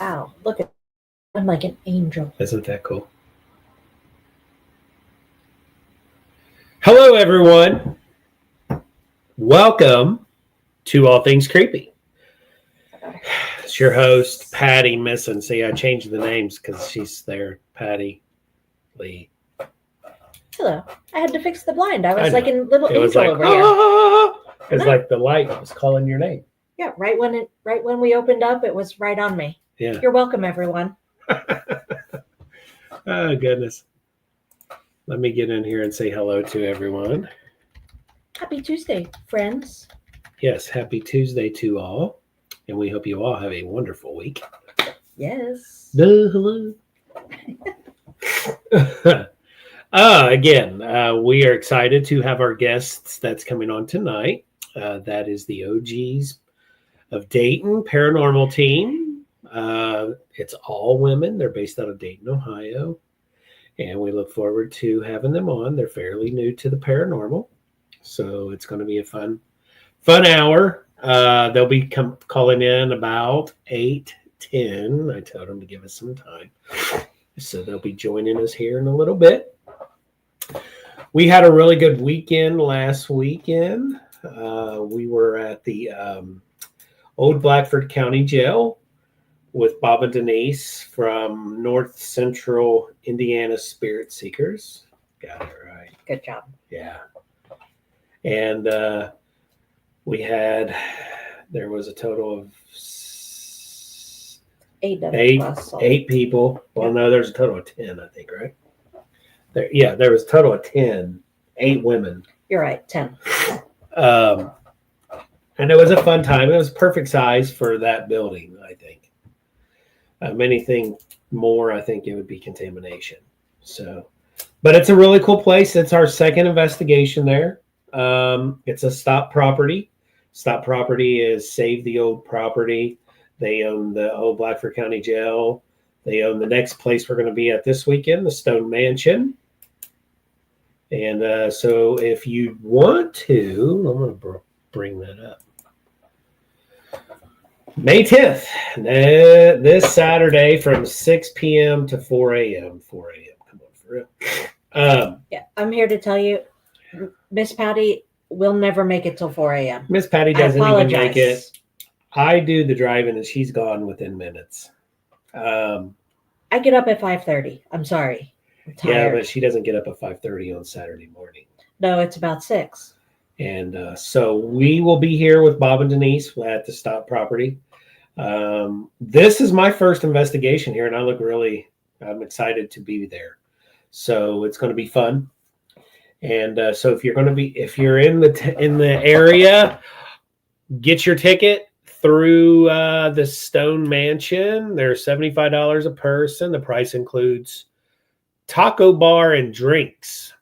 Wow, look at I'm like an angel. Isn't that cool? Hello, everyone. Welcome to All Things Creepy. It's your host, Patty Misson. See, I changed the names because she's there, Patty Lee. Hello. I had to fix the blind. I was I like know. a little It was angel like, over here. It was like the light was calling your name. Yeah, right when we opened up, it was right on me. Yeah. You're welcome, everyone. Oh, goodness. Let me get in here and say hello to everyone. Happy Tuesday, friends. Yes, happy Tuesday to all. And we hope you all have a wonderful week. Yes. Hello. Again, we are excited to have our guests that's coming on tonight. That is the OGs of Dayton Paranormal team. It's all women. They're based out of Dayton, Ohio. And we look forward to having them on. They're fairly new to the paranormal. So it's going to be a fun hour. They'll be calling in about 8:10. I told them to give us some time. So they'll be joining us here in a little bit. We had a really good weekend last weekend. We were at the Old Blackford County Jail with Bob and Denise from North Central Indiana Spirit Seekers. Got it right. Good job. Yeah. And there was a total of eight people. Well, no, there's a total of 10, I think, right? There was a total of 10, 8 women. You're right, 10. And it was a fun time. It was perfect size for that building, I think. Anything more, I think it would be contamination. So, but it's a really cool place. It's our second investigation there. It's a stop property. Stop property is Save the Old Property. They own the Old Blackford County Jail. They own the next place we're going to be at this weekend, the Stone Mansion. And so if you want to, I'm going to bring that up. May 10th, this Saturday from 6 p.m. to 4 a.m. 4 a.m. Come on, for real. Yeah, I'm here to tell you, Miss Patty will never make it till 4 a.m. Miss Patty doesn't even make it. I do the driving and she's gone within minutes. I get up at 5:30. I'm sorry. I'm tired. Yeah, but she doesn't get up at 5:30 on Saturday morning. No, it's about 6. And so we will be here with Bob and Denise at the stop property. This is my first investigation here, and I'm excited to be there. So it's going to be fun. And so if you're in the area, get your ticket through the Stone Mansion. They're $75 a person. The price includes taco bar and drinks.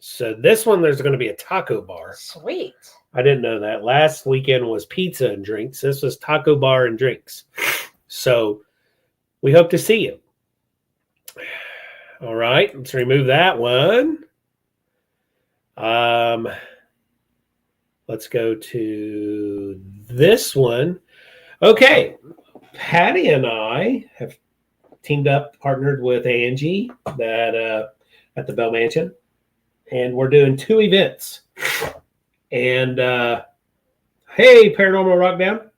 So this one, there's going to be a taco bar. Sweet. I didn't know that. Last weekend was pizza and drinks. This was taco bar and drinks. So we hope to see you. All right, let's remove that one. Let's go to this one. Okay, Patty and I have teamed up, partnered with Angie that at the Bell Mansion, and we're doing 2 events. And hey, Paranormal Rockdown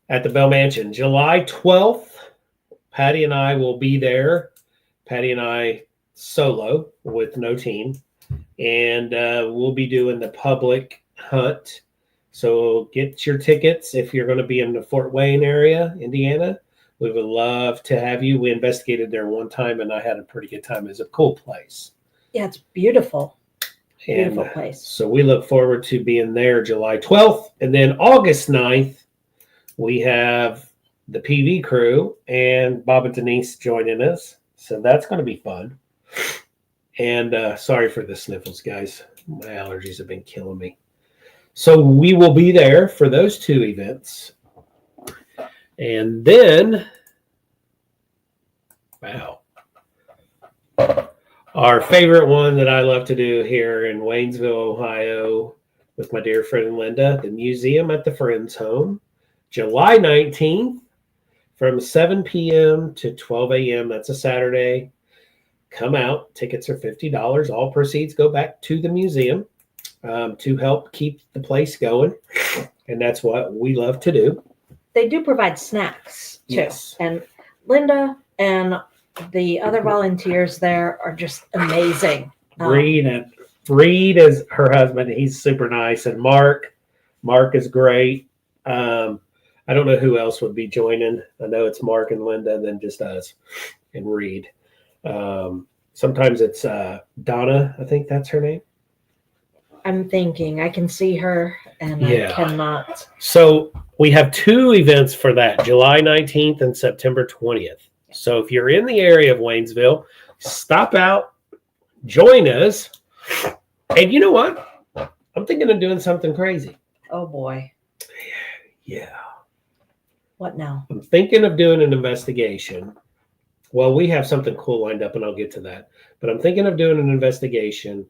at the Bell Mansion, July 12th. Patty and I will be there. Patty and I solo with no team. And we'll be doing the public hunt. So get your tickets if you're going to be in the Fort Wayne area, Indiana. We would love to have you. We investigated there one time, and I had a pretty good time. It's a cool place. Yeah, it's beautiful. Beautiful place. So we look forward to being there July 12th. And then August 9th, we have the PV crew and Bob and Denise joining us. So that's going to be fun. And sorry for the sniffles, guys. My allergies have been killing me. So we will be there for those 2 events. And then, wow. Our favorite one that I love to do here in Waynesville, Ohio, with my dear friend Linda, the museum at the Friends Home, July 19th. from 7 p.m. to 12 a.m. That's a Saturday. Come out. Tickets are $50. All proceeds go back to the museum to help keep the place going. And that's what we love to do. They do provide snacks too. Yes. And Linda and the other volunteers there are just amazing. Reed is her husband. He's super nice. And Mark is great. I don't know who else would be joining. I know it's Mark and Linda, and then just us and Reed. Sometimes it's Donna. I think that's her name. I'm thinking I can see her, and I cannot. So we have 2 events for that, July 19th and September 20th. So if you're in the area of Waynesville, stop out, join us. And you know what? I'm thinking of doing something crazy. Oh, boy. Yeah. What now? I'm thinking of doing an investigation. Well, we have something cool lined up, and I'll get to that. But I'm thinking of doing an investigation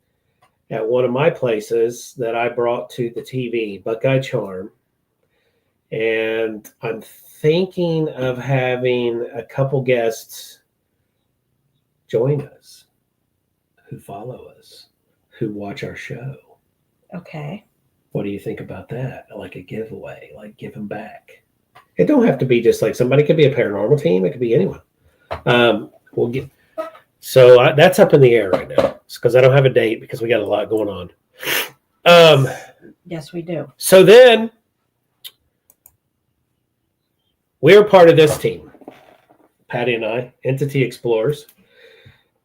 at one of my places that I brought to the TV, Buckeye Charm. And I'm thinking of having a couple guests join us who follow us, who watch our show. Okay. What do you think about that? Like a giveaway, like giving back. It don't have to be just like somebody. Could be a paranormal team. It could be anyone. We'll get. So that's up in the air right now because I don't have a date because we got a lot going on. Yes, we do. So then we're part of this team, Patty and I, Entity Explorers.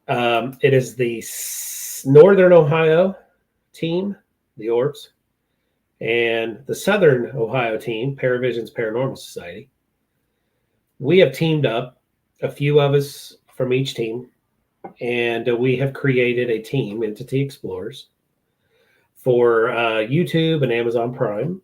It is the Northern Ohio team, the Orbs, and the Southern Ohio team, Paravision's Paranormal Society. We have teamed up, a few of us from each team, and we have created a team, Entity Explorers, for YouTube and Amazon Prime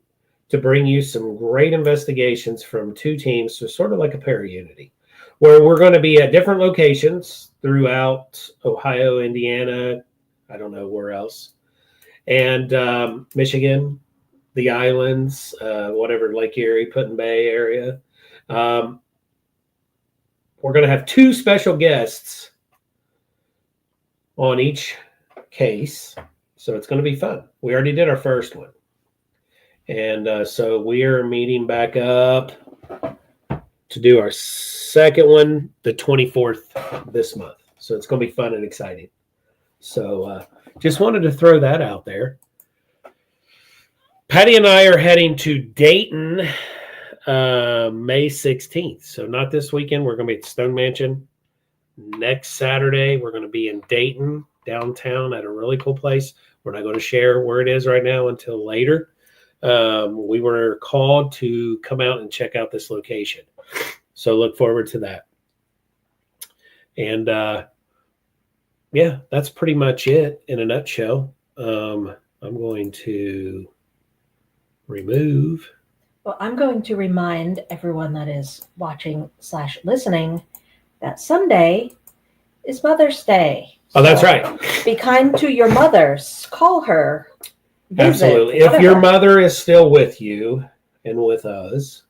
to bring you some great investigations from 2 teams, so sort of like a para-unity, where we're going to be at different locations throughout Ohio, Indiana, I don't know where else, and Michigan, the islands, whatever, Lake Erie, Put-in Bay area. We're going to have 2 special guests on each case, so it's going to be fun. We already did our first one. And so we are meeting back up to do our second one, the 24th this month. So it's going to be fun and exciting. So just wanted to throw that out there. Patty and I are heading to Dayton May 16th. So not this weekend. We're going to be at the Stone Mansion. Next Saturday, we're going to be in Dayton, downtown, at a really cool place. We're not going to share where it is right now until later. We were called to come out and check out this location. So look forward to that. And yeah, that's pretty much it in a nutshell. I'm going to remove. Well, I'm going to remind everyone that is watching/listening that Sunday is Mother's Day. Oh, that's right. Be kind to your mothers. Call her. Visit, absolutely. whatever. If your mother is still with you and with us,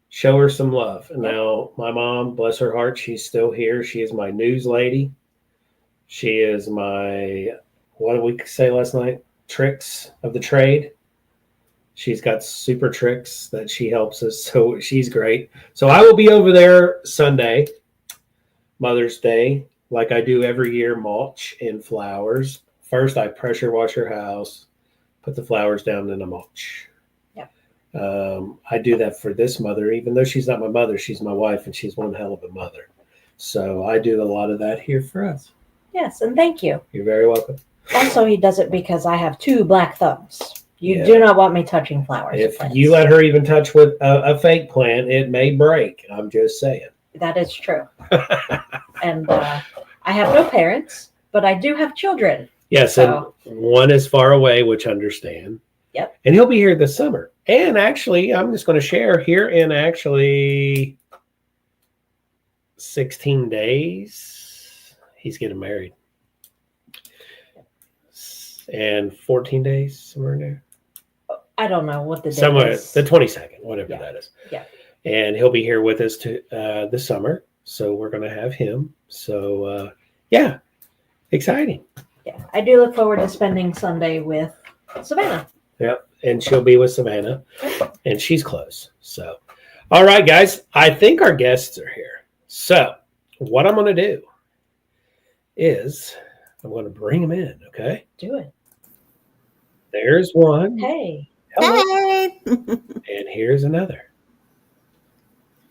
show her some love. Now, my mom, bless her heart, she's still here. She is my news lady. She is my, what did we say last night? Tricks of the trade. She's got super tricks that she helps us. So she's great. So I will be over there Sunday, Mother's Day, like I do every year, mulch and flowers. First, I pressure wash her house, put the flowers down in a mulch. Yep. I do that for this mother, even though she's not my mother, she's my wife, and she's one hell of a mother. So I do a lot of that here for us. Yes, and thank you. You're very welcome. Also, he does it because I have 2 black thumbs. You do not want me touching flowers. If you let her even touch with a fake plant, it may break. I'm just saying. That is true. And I have no parents, but I do have children. Yes, so. And one is far away, which I understand. Yep. And he'll be here this summer. And actually, I'm just going to share here in actually 16 days, he's getting married. And 14 days, somewhere in there. I don't know what the date somewhere, is. the 22nd, whatever that is. Yeah. and he'll be here with us this summer. So we're going to have him. So yeah, exciting. Yeah, I do look forward to spending Sunday with Savannah. Yep, and she'll be with Savannah, and she's close. So, all right, guys, I think our guests are here. So what I'm going to do is I'm going to bring them in. Okay, Do it. there's one. Hey. Hello. Hey. And here's another.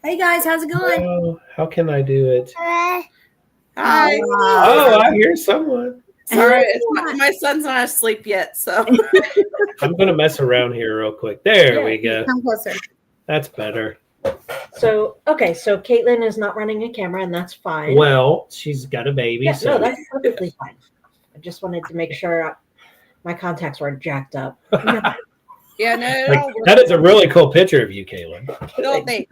Hey guys, how's it going? Oh, how can I do it? Hi. Oh, I hear someone. Sorry, my son's not asleep yet, so I'm going to mess around here real quick. There we go. Come closer. That's better. So Caitlin is not running a camera, and that's fine. Well, she's got a baby. Yeah, so no, that's perfectly fine. I just wanted to make sure my contacts were jacked up. yeah, no, like, that is a really cool picture of you, Caitlin. don't think.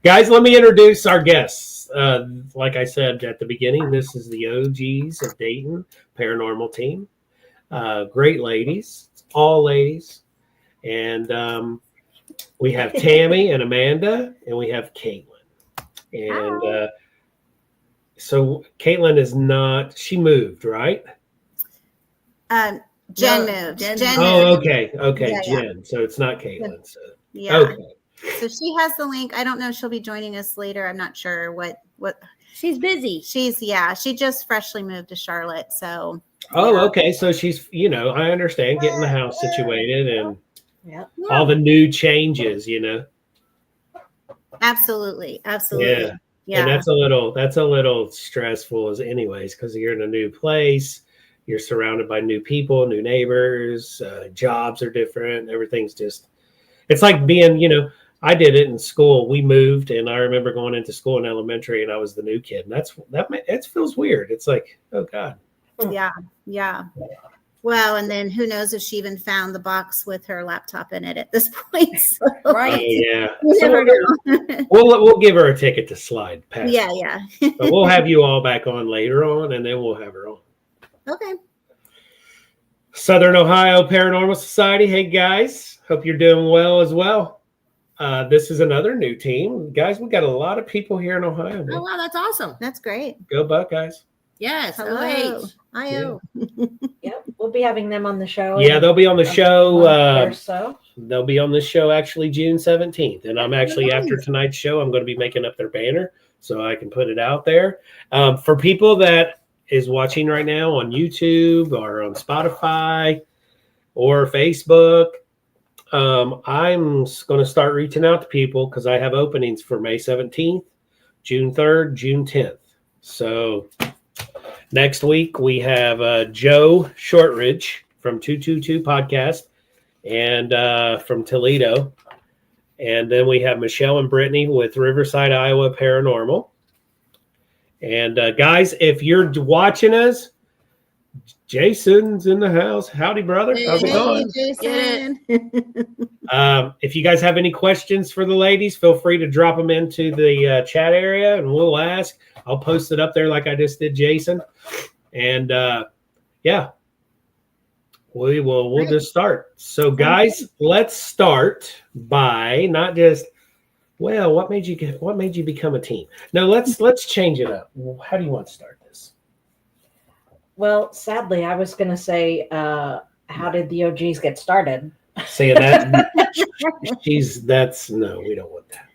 Guys, let me introduce our guests. Like I said at the beginning, this is the OGs of Dayton Paranormal Team. Great ladies, all ladies. And we have Tammy and Amanda, and we have Caitlin. And so Caitlin is not, she moved, right? Jen No, moved. Jen Jen Oh, moved. okay. Yeah, Jen. So it's not Caitlin. So. Yeah. Okay. So she has the link. I don't know if she'll be joining us later. I'm not sure what She's busy. she just freshly moved to Charlotte. So Oh, okay. So she's, I understand getting the house situated and Yep. all the new changes, absolutely. Yeah. Yeah. And that's a little stressful as anyways, because you're in a new place, you're surrounded by new people, new neighbors, jobs are different. Everything's just, it's like being, I did it in school. We moved, and I remember going into school in elementary, and I was the new kid. And it feels weird. It's like, oh God. Yeah. Yeah. Well, and then who knows if she even found the box with her laptop in it at this point. So Right. Yeah. you So never know. we'll give her a ticket to slide past. Yeah. Yeah. But we'll have you all back on later on, and then we'll have her on. Okay. Southern Ohio Paranormal Society. Hey guys, hope you're doing well as well. This is another new team, guys. We got a lot of people here in Ohio. Man. Oh wow, that's awesome. That's great. Go Buckeyes! Yes. Hello. Oh, IO. Yep. We'll be having them on the show. Yeah, they'll be on the in a show. month or so. They'll be on the show actually June 17th, and I'm actually Nice. after tonight's show, I'm going to be making up their banner so I can put it out there for people that is watching right now on YouTube or on Spotify or Facebook. I'm going to start reaching out to people because I have openings for May 17th, June 3rd, June 10th. So next week we have Joe Shortridge from 222 Podcast and from Toledo. And then we have Michelle and Brittany with Riverside, Iowa Paranormal. And guys, if you're watching us, Jason's in the house. Howdy, brother. How's it going? Jason. If you guys have any questions for the ladies, feel free to drop them into the chat area and we'll ask. I'll post it up there like I just did Jason. And yeah, we'll just start. So guys, let's start by not just, well, what made you become a team? No, let's change it up. How do you want to start this? Well, sadly, I was going to say, how did the OGs get started? Saying that no, we don't want that.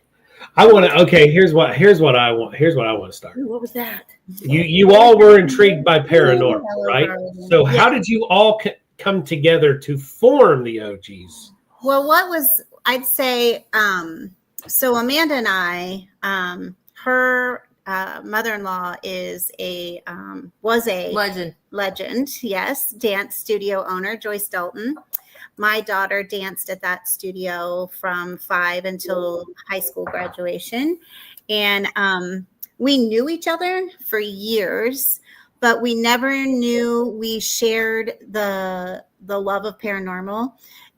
I want to. Okay, here's what I want. Here's what I want to start. Ooh, what was that? You all were intrigued by paranormal, right? So Yeah. how did you all come together to form the OGs? Well, I'd say, so Amanda and I, her mother-in-law was a Legend. yes, dance studio owner, Joyce Dalton. My daughter danced at that studio from 5 until high school graduation. And we knew each other for years, but we never knew we shared the love of paranormal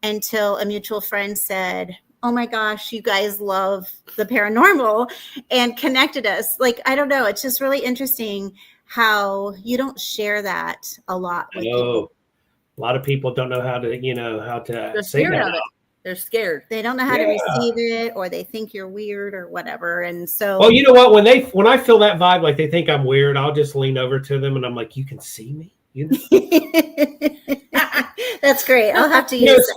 until a mutual friend said, oh my gosh, you guys love the paranormal, and connected us. Like, I don't know. It's just really interesting how you don't share that a lot with people. A lot of people don't know how to The say spirit that. of it. They're scared. They don't know how to Yeah. receive it, or they think you're weird or whatever. And so, Well, you know what? When I feel that vibe, like they think I'm weird, I'll just lean over to them and I'm like, "You can see me." You know, that's great. I'll have to you know, use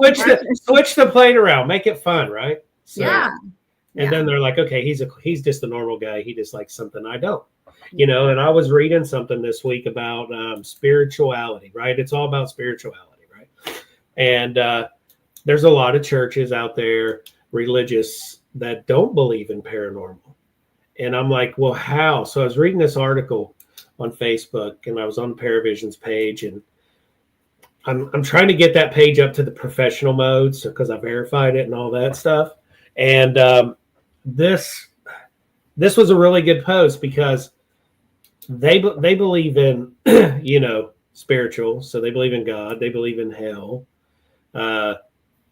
switch the plate around, make it fun, right? So, Yeah. And then they're like, "Okay, he's just a normal guy. He just likes something I don't." You know, and I was reading something this week about spirituality, right? It's all about spirituality, right? And there's a lot of churches out there, religious, that don't believe in paranormal. And I'm like, well, how? So I was reading this article on Facebook, and I was on Paravision's page, and I'm trying to get that page up to the professional mode, so because I verified it and all that stuff. And this was a really good post because they believe in spiritual, so they believe in God, they believe in hell,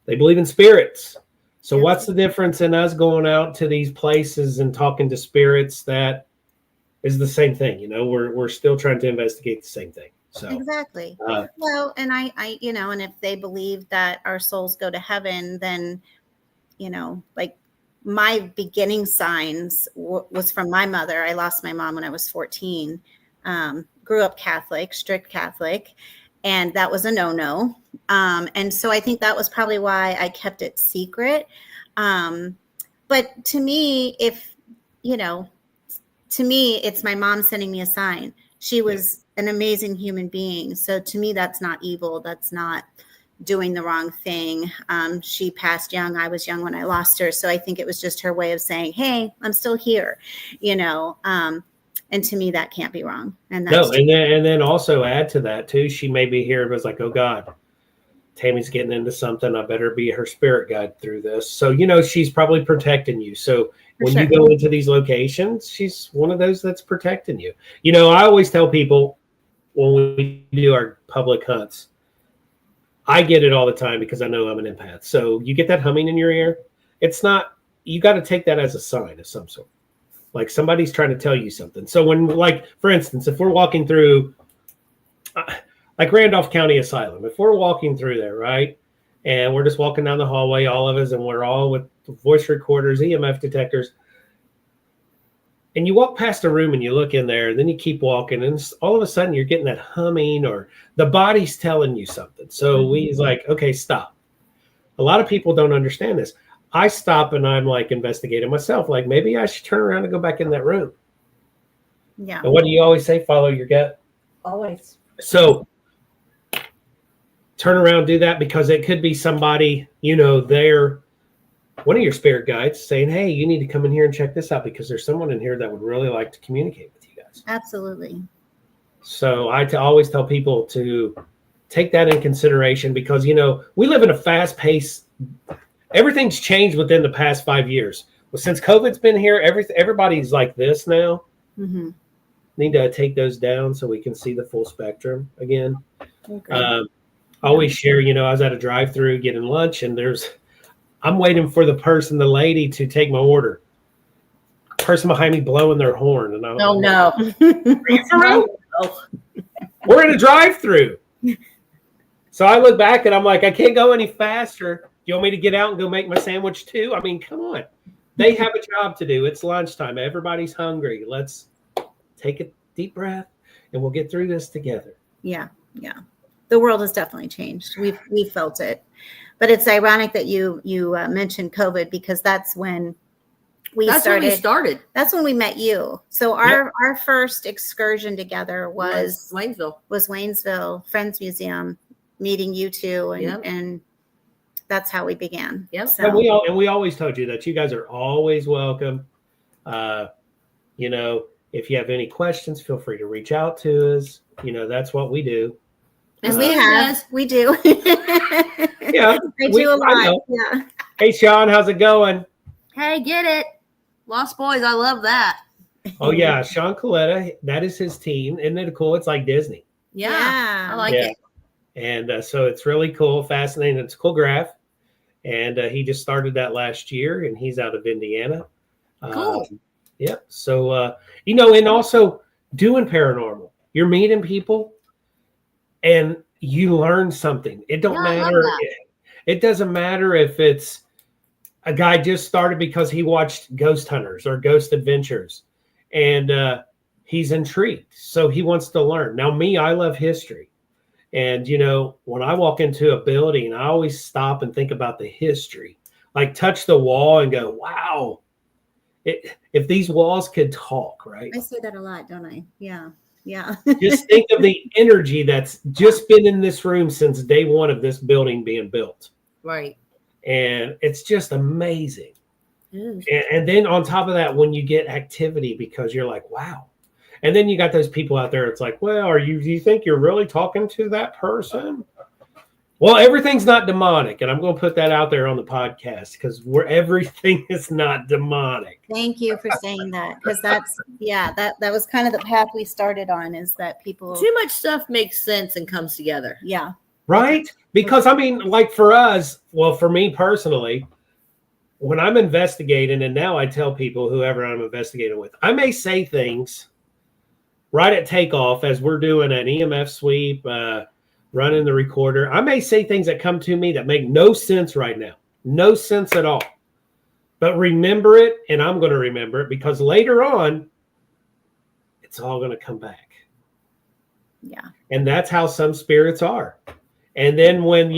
they believe in spirits. So what's the difference in us going out to these places and talking to spirits? That is the same thing. We're still trying to investigate the same thing. So exactly. Well, and I and if they believe that our souls go to heaven, then like my beginning signs was from my mother. I lost my mom when I was 14. Grew up Catholic, strict Catholic, and that was a no-no. And so I think that was probably why I kept it secret. But to me, it's my mom sending me a sign. She was an amazing human being. So to me, that's not evil. That's not doing the wrong thing. She passed young. I was young when I lost her. So I think it was just her way of saying, hey, I'm still here, and to me, that can't be wrong. And that's and then also add to that too. She may be here, but it's like, oh God, Tammy's getting into something. I better be her spirit guide through this. So, she's probably protecting you. So when you go into these locations, she's one of those that's protecting you. I always tell people when we do our public hunts, I get it all the time because I know I'm an empath. So you get that humming in your ear. It's not, you got to take that as a sign of some sort. Like somebody's trying to tell you something. So when, like, for instance, if we're walking through, like Randolph County Asylum, if we're walking through there, right, and we're just walking down the hallway, all of us, and we're all with voice recorders, EMF detectors, and you walk past a room and you look in there, and then you keep walking, and all of a sudden you're getting that humming or the body's telling you something. So we's like, okay, stop. A lot of people don't understand this. I stop and I'm like investigating myself. Like maybe I should turn around and go back in that room. Yeah. And what do you always say? Follow your gut. Always. So turn around, do that, because it could be somebody, they're one of your spirit guides saying, hey, you need to come in here and check this out because there's someone in here that would really like to communicate with you guys. Absolutely. So I always tell people to take that in consideration because, we live in a fast pace. Everything's changed within the past 5 years. Well, since COVID's been here, everybody's like this now. Mm-hmm. Need to take those down so we can see the full spectrum again. Okay. I always share, I was at a drive-through getting lunch, and I'm waiting for the lady to take my order. Person behind me blowing their horn, and I'm Oh no! Are you for real? We're in a drive-through. So I look back and I'm like, I can't go any faster. You want me to get out and go make my sandwich too? I mean, come on. They have a job to do. It's lunchtime. Everybody's hungry. Let's take a deep breath and we'll get through this together. Yeah. Yeah. The world has definitely changed. We've felt it, but it's ironic that you mentioned COVID because that's when we started. That's when we met you. So our first excursion together was Waynesville Friends Museum, meeting you two, and that's how we began. Yep. So. And we always told you that you guys are always welcome. If you have any questions, feel free to reach out to us. That's what we do. And we do. Yeah. I do a lot. Yeah. Hey, Sean, how's it going? Hey, get it. Lost Boys. I love that. Oh, yeah. Sean Coletta, that is his team. Isn't it cool? It's like Disney. Yeah. I like it. And so it's really cool, fascinating. It's a cool graph. And he just started that last year, and he's out of Indiana. Cool. Yeah. So, and also doing paranormal. You're meeting people, and you learn something. It don't matter. It doesn't matter if it's a guy just started because he watched Ghost Hunters or Ghost Adventures, and he's intrigued. So he wants to learn. Now, me, I love history. And, when I walk into a building, I always stop and think about the history, like touch the wall and go, wow, if these walls could talk, right? I say that a lot, don't I? Yeah. Yeah. Just think of the energy that's just been in this room since day one of this building being built. Right. And it's just amazing. And then on top of that, when you get activity, because you're like, wow. And then you got those people out there. It's like, well, do you think you're really talking to that person? Well, everything's not demonic. And I'm going to put that out there on the podcast because everything is not demonic. Thank you for saying that. Because that was kind of the path we started on, is that people. Too much stuff makes sense and comes together. Yeah. Right? Because like for us, well, for me personally, when I'm investigating, and now I tell people, whoever I'm investigating with, I may say things right at takeoff as we're doing an EMF sweep, running the recorder. I may say things that come to me that make no sense right now. No sense at all. But remember it, and I'm going to remember it, because later on, it's all going to come back. Yeah. And that's how some spirits are. And then when,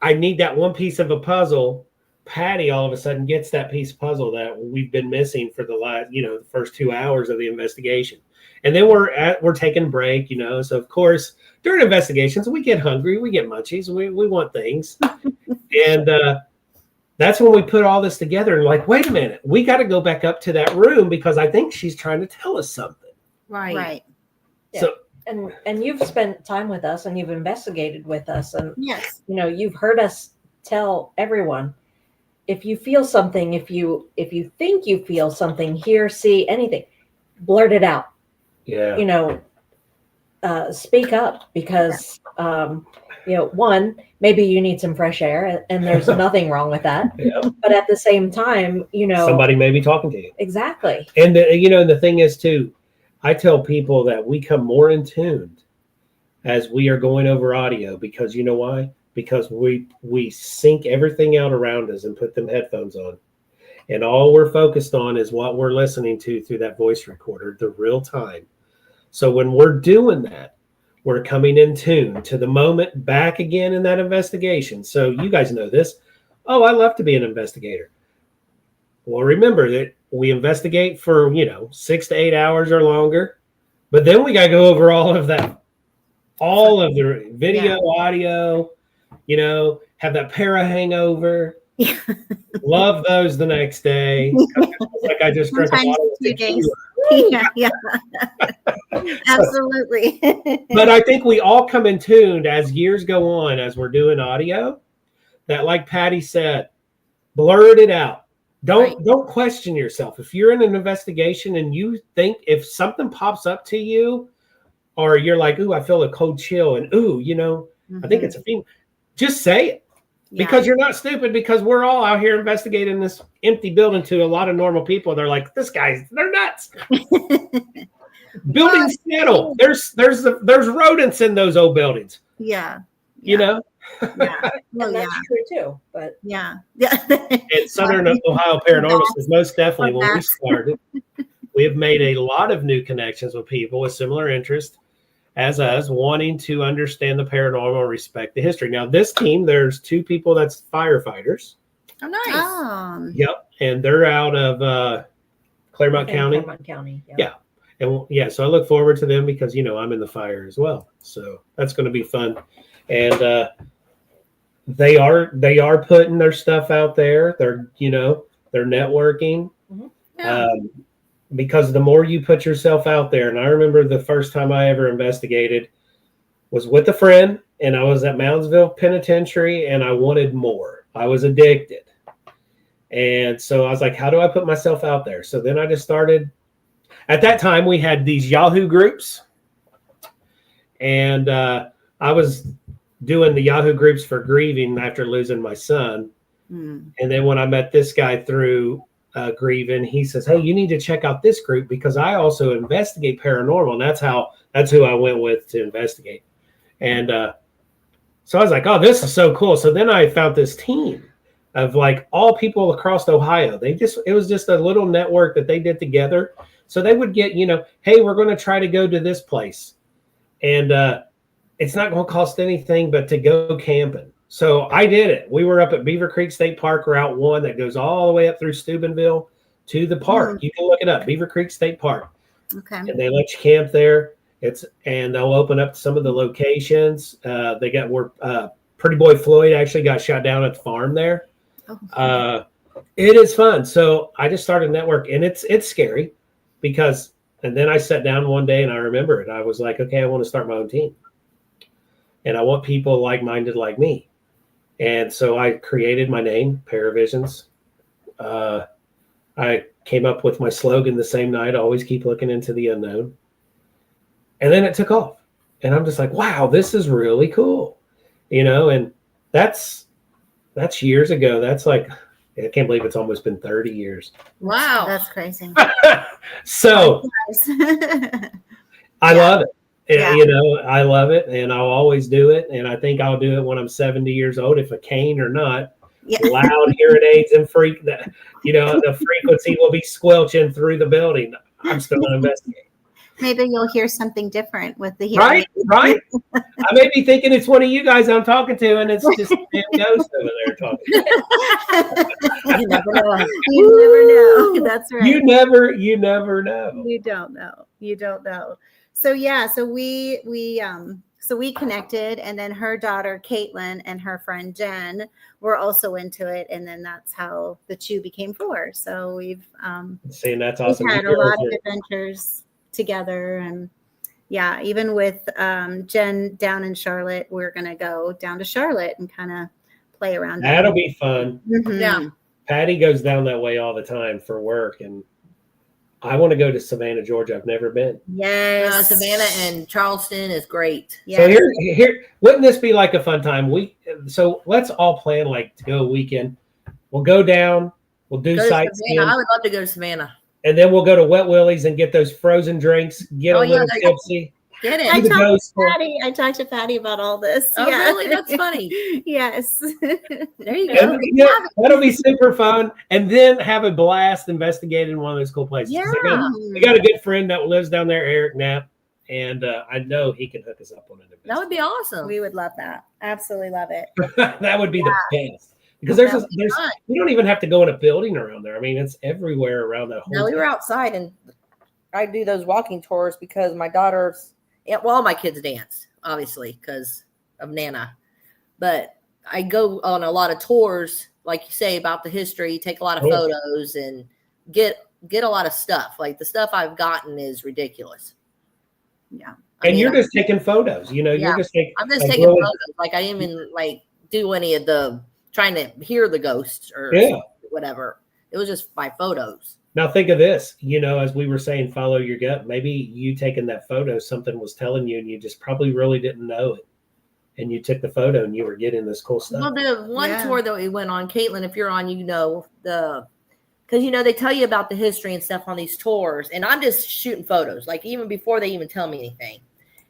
I need that one piece of a puzzle, Patty all of a sudden gets that piece of puzzle that we've been missing for the last, the first 2 hours of the investigation. And then we're taking a break, So of course, during investigations, we get hungry, we get munchies, we want things. And that's when we put all this together and like, wait a minute, we got to go back up to that room because I think she's trying to tell us something. Right. Yeah. So and you've spent time with us and you've investigated with us, and Yes. you've heard us tell everyone, if you feel something, if you think you feel something, hear, see anything, blurt it out. Yeah. Speak up, because one, maybe you need some fresh air, and there's nothing wrong with that. Yeah. But at the same time, Somebody may be talking to you. Exactly. And the thing is too, I tell people that we come more in tune as we are going over audio, because you know why? Because we sync everything out around us and put them headphones on. And all we're focused on is what we're listening to through that voice recorder, the real time. So when we're doing that, we're coming in tune to the moment back again in that investigation. So you guys know this. Oh, I love to be an investigator. Well, remember that we investigate for, 6 to 8 hours or longer, but then we got to go over all of that, all of the video, audio, have that para hangover. Love those the next day. Like I just drank a bottle of tequila. Yeah. Absolutely. But I think we all come in tuned as years go on, as we're doing audio, that like Patty said, blurt it out. Don't question yourself. If you're in an investigation and you think, if something pops up to you, or you're like, ooh, I feel a cold chill, and ooh, I think it's a female, just say it. Because you're not stupid, because we're all out here investigating this empty building to a lot of normal people. They're like, they're nuts. Buildings settle. There's rodents in those old buildings. Yeah. Yeah. And that's true too. But yeah. And Southern Ohio Paranormal is most definitely, when we started, we have made a lot of new connections with people with similar interests as us, wanting to understand the paranormal and respect the history. Now, this team, there's 2 people that's firefighters. Oh, nice. Yep. And they're out of Claremont County. Claremont County. Yeah. And so I look forward to them because, I'm in the fire as well. So that's going to be fun. And they are putting their stuff out there. They're networking. Mm-hmm. Yeah. Because the more you put yourself out there, and I remember the first time I ever investigated was with a friend, and I was at Moundsville Penitentiary, and I wanted more. I was addicted. And so I was like, how do I put myself out there? So then I just started. At that time, we had these Yahoo groups, and I was doing the Yahoo groups for grieving after losing my son. And then when I met this guy through grieving, he says, hey, you need to check out this group, because I also investigate paranormal. And that's who I went with to investigate. And So I was like, oh, this is so cool. So then I found this team of like all people across Ohio. It was just a little network that they did together. So they would get, hey, we're going to try to go to this place. And it's not going to cost anything but to go camping. So I did it. We were up at Beaver Creek State Park, Route 1 that goes all the way up through Steubenville to the park. You can look it up, Beaver Creek State Park. Okay. And they let you camp there. And they'll open up some of the locations. They got where Pretty Boy Floyd actually got shot down at the farm there. Oh. It is fun. So I just started a network, and it's scary because, and then I sat down one day and I remember it. I was like, okay, I want to start my own team. And I want people like-minded like me. And so I created my name, Paravisions. I came up with my slogan the same night, always keep looking into the unknown. And then it took off. And I'm just like, wow, this is really cool. And that's years ago. That's like, I can't believe it's almost been 30 years. Wow. That's crazy. So I love it. Yeah. I love it, and I'll always do it. And I think I'll do it when I'm 70 years old, if a cane or not. Yeah. Loud hearing aids and the frequency will be squelching through the building. I'm still going to investigate. Maybe you'll hear something different with the hearing. Right. I may be thinking it's one of you guys I'm talking to, and it's just a damn ghost over there talking. You never know. You never know. That's right. You never know. You don't know. You don't know. So yeah, so we connected, and then her daughter Caitlin and her friend Jen were also into it, and then that's how the two became four. So we've seeing that's awesome. We've had a lot of adventures together, and yeah, even with Jen down in Charlotte, we're gonna go down to Charlotte and kind of play around. That'll be fun. Mm-hmm. Yeah. Patty goes down that way all the time for work, and I want to go to Savannah, Georgia. I've never been. Yes, Savannah and Charleston is great. Yes. So here, wouldn't this be like a fun time? So let's all plan like to go a weekend. We'll go down. We'll do sightseeing. I would love to go to Savannah. And then we'll go to Wet Willie's and get those frozen drinks. Get a little tipsy. Get it. I talked to Patty about all this. Oh, yeah. really? That's funny. Yes. There you go. That'll be super fun. And then have a blast investigating one of those cool places. Yeah. We got a good friend that lives down there, Eric Knapp, and I know he can hook us up on it. That would be awesome. We would love that. Absolutely love it. That would be the best. Because you don't even have to go in a building around there. I mean, it's everywhere around that whole. No, we were outside, and I do those walking tours because my daughters, all my kids dance, obviously, because of Nana. But I go on a lot of tours, like you say, about the history, take a lot of photos, and get a lot of stuff. Like the stuff I've gotten is ridiculous. Yeah. And you're just taking photos, you're just taking. I'm just taking photos. Like I didn't even do any of the trying to hear the ghosts or whatever. It was just by photos. Now think of this, as we were saying, follow your gut. Maybe you taking that photo, something was telling you, and you just probably really didn't know it. And you took the photo, and you were getting this cool stuff. Well, the one tour that we went on, Caitlin, if you're on, because they tell you about the history and stuff on these tours, and I'm just shooting photos, like even before they even tell me anything.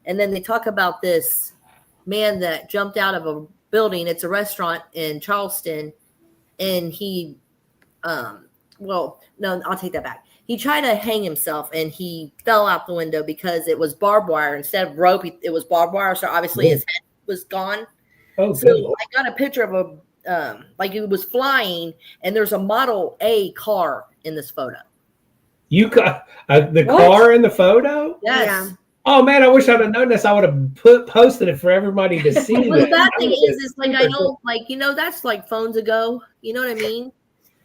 And then they talk about this man that jumped out of a building. It's a restaurant in Charleston, and he no, I'll take that back. He tried to hang himself, and he fell out the window because it was barbed wire instead of rope. It was barbed wire, so obviously his head was gone. Oh, so good. I got a picture of like it was flying, and there's a Model A car in this photo. You got the car in the photo? Yes. Yeah. Oh man, I wish I'd have known this. I would have posted it for everybody to see. Well, the bad thing is like I don't that's like phones ago. You know what I mean?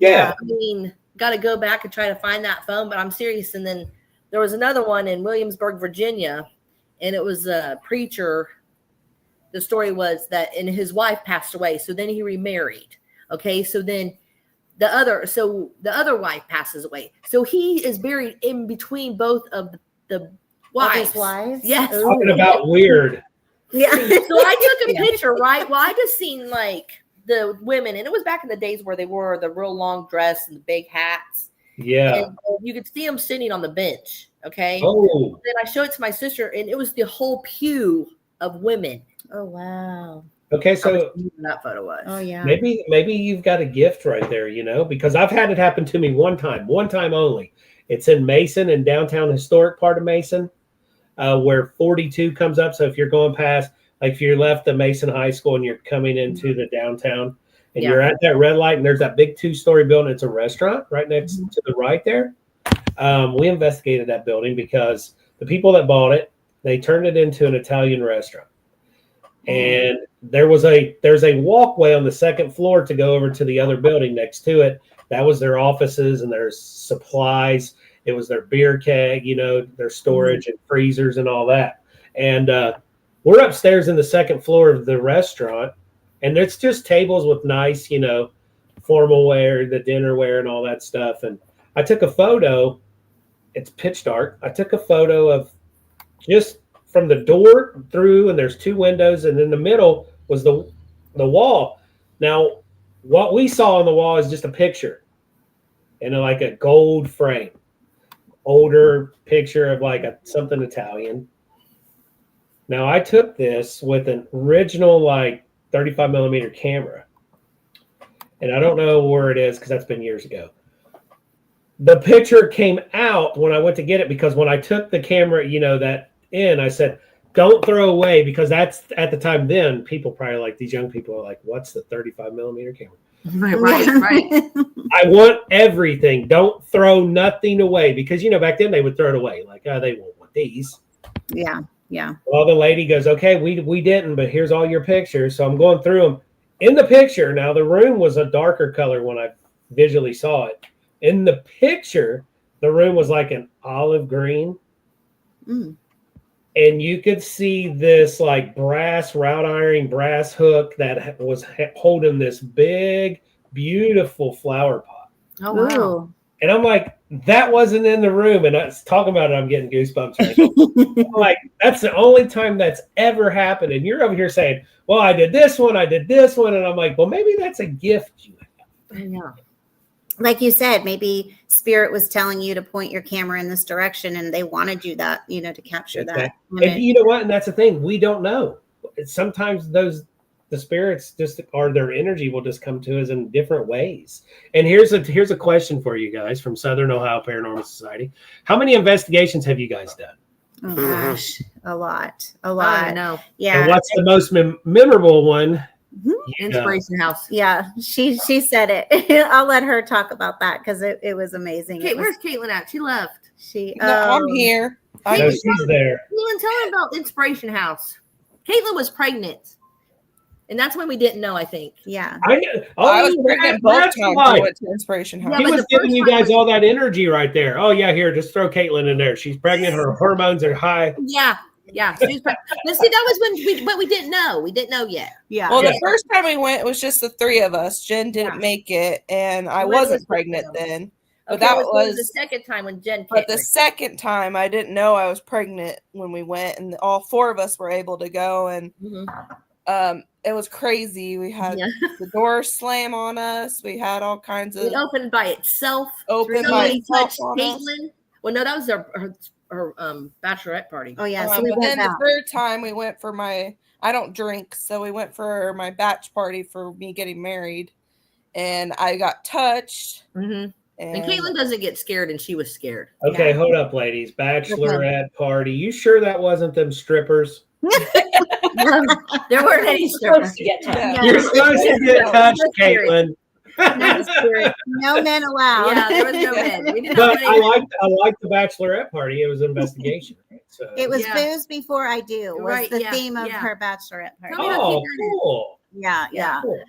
Yeah. I mean, got to go back and try to find that phone, but I'm serious. And then there was another one in Williamsburg, Virginia, and it was a preacher. The story was that and his wife passed away, so then he remarried. Okay, so then the other wife passes away, so he is buried in between both of the wives. Yes. Talking about weird. Yeah. So I took a picture, right? Well, I just seen like the women, and it was back in the days where they wore the real long dress and the big hats. Yeah. And you could see them sitting on the bench. Okay. Oh. Then I showed it to my sister, and it was the whole pew of women. Oh wow. Okay, How much so cleaner that photo was. Oh yeah. maybe you've got a gift right there, because I've had it happen to me one time only. It's in Mason, in downtown historic part of Mason, where 42 comes up. So if you're going past, like if you're left the Mason High School and you're coming into the downtown, and you're at that red light, and there's that big 2-story building. It's a restaurant right next to the right there. We investigated that building because the people that bought it, they turned it into an Italian restaurant. And there's a walkway on the second floor to go over to the other building next to it. That was their offices and their supplies. It was their beer keg, their storage and freezers and all that. And we're upstairs in the second floor of the restaurant, and it's just tables with nice, formal wear, the dinnerware and all that stuff. And I took a photo. It's pitch dark. I took a photo of just from the door through, and there's 2 windows, and in the middle was the wall. Now, what we saw on the wall is just a picture in like a gold frame, older picture of like something Italian. Now, I took this with an original like 35 millimeter camera, and I don't know where it is because that's been years ago. The picture came out when I went to get it, because when I took the camera, I said, don't throw away, because that's at the time then people probably like these young people are like, what's the 35 millimeter camera? Right. I want everything. Don't throw nothing away, because, back then they would throw it away. Like, oh, they won't want these. Yeah. Yeah. Well, the lady goes, okay, we didn't, but here's all your pictures. So I'm going through them. In the picture, now the room was a darker color when I visually saw it. In the picture, the room was like an olive green. And you could see this like brass route iron, brass hook that was holding this big, beautiful flower pot. Oh, wow. Ooh. And I'm like, that wasn't in the room. And I was talking about it, I'm getting goosebumps right now. I'm like, that's the only time that's ever happened. And you're over here saying, well, I did this one. And I'm like, well, maybe that's a gift you have. Yeah. Like you said, maybe Spirit was telling you to point your camera in this direction, and they wanted you to capture that. And you know what? And that's the thing. We don't know. Sometimes the spirits or their energy will just come to us in different ways. And here's a question for you guys from Southern Ohio Paranormal Society. How many investigations have you guys done? Oh gosh, a lot. I know. Yeah. And what's the most memorable one? Inspiration House. Yeah, she said it. I'll let her talk about that because it was amazing. Where's Caitlin at? She left. I'm here. No, she's there. Caitlin, tell her about Inspiration House. Caitlin was pregnant, and that's when we didn't know, I think. Yeah. I was pregnant both times I went to Inspiration House. He was giving you guys all that energy right there. Oh yeah, here, just throw Caitlin in there. She's pregnant. Her hormones are high. Yeah. She's pregnant. Now, see, that was when we didn't know. We didn't know yet. Yeah. Well, the first time we went, it was just the 3 of us. Jen didn't make it, and I wasn't pregnant then. But that was the second time when Jen came. But the second time, I didn't know I was pregnant when we went, and all 4 of us were able to go, and it was crazy. We had the door slam on us. We had all kinds of. It opened by itself. Somebody touched Caitlin. Well, no, that was her bachelorette party. Oh yeah. So but then the 3rd time we went for I don't drink, so we went for my batch party for me getting married, and I got touched. And Caitlin doesn't get scared, and she was scared. Okay, hold up, ladies. Bachelorette party. You sure that wasn't them strippers? There weren't any strippers. You're supposed to get touched, Caitlin. No men allowed. Yeah, there was no men. We did But I like the bachelorette party. It was an investigation. So. It was booze before I do. Was the theme of her bachelorette party. Oh, cool. Yeah. Cool.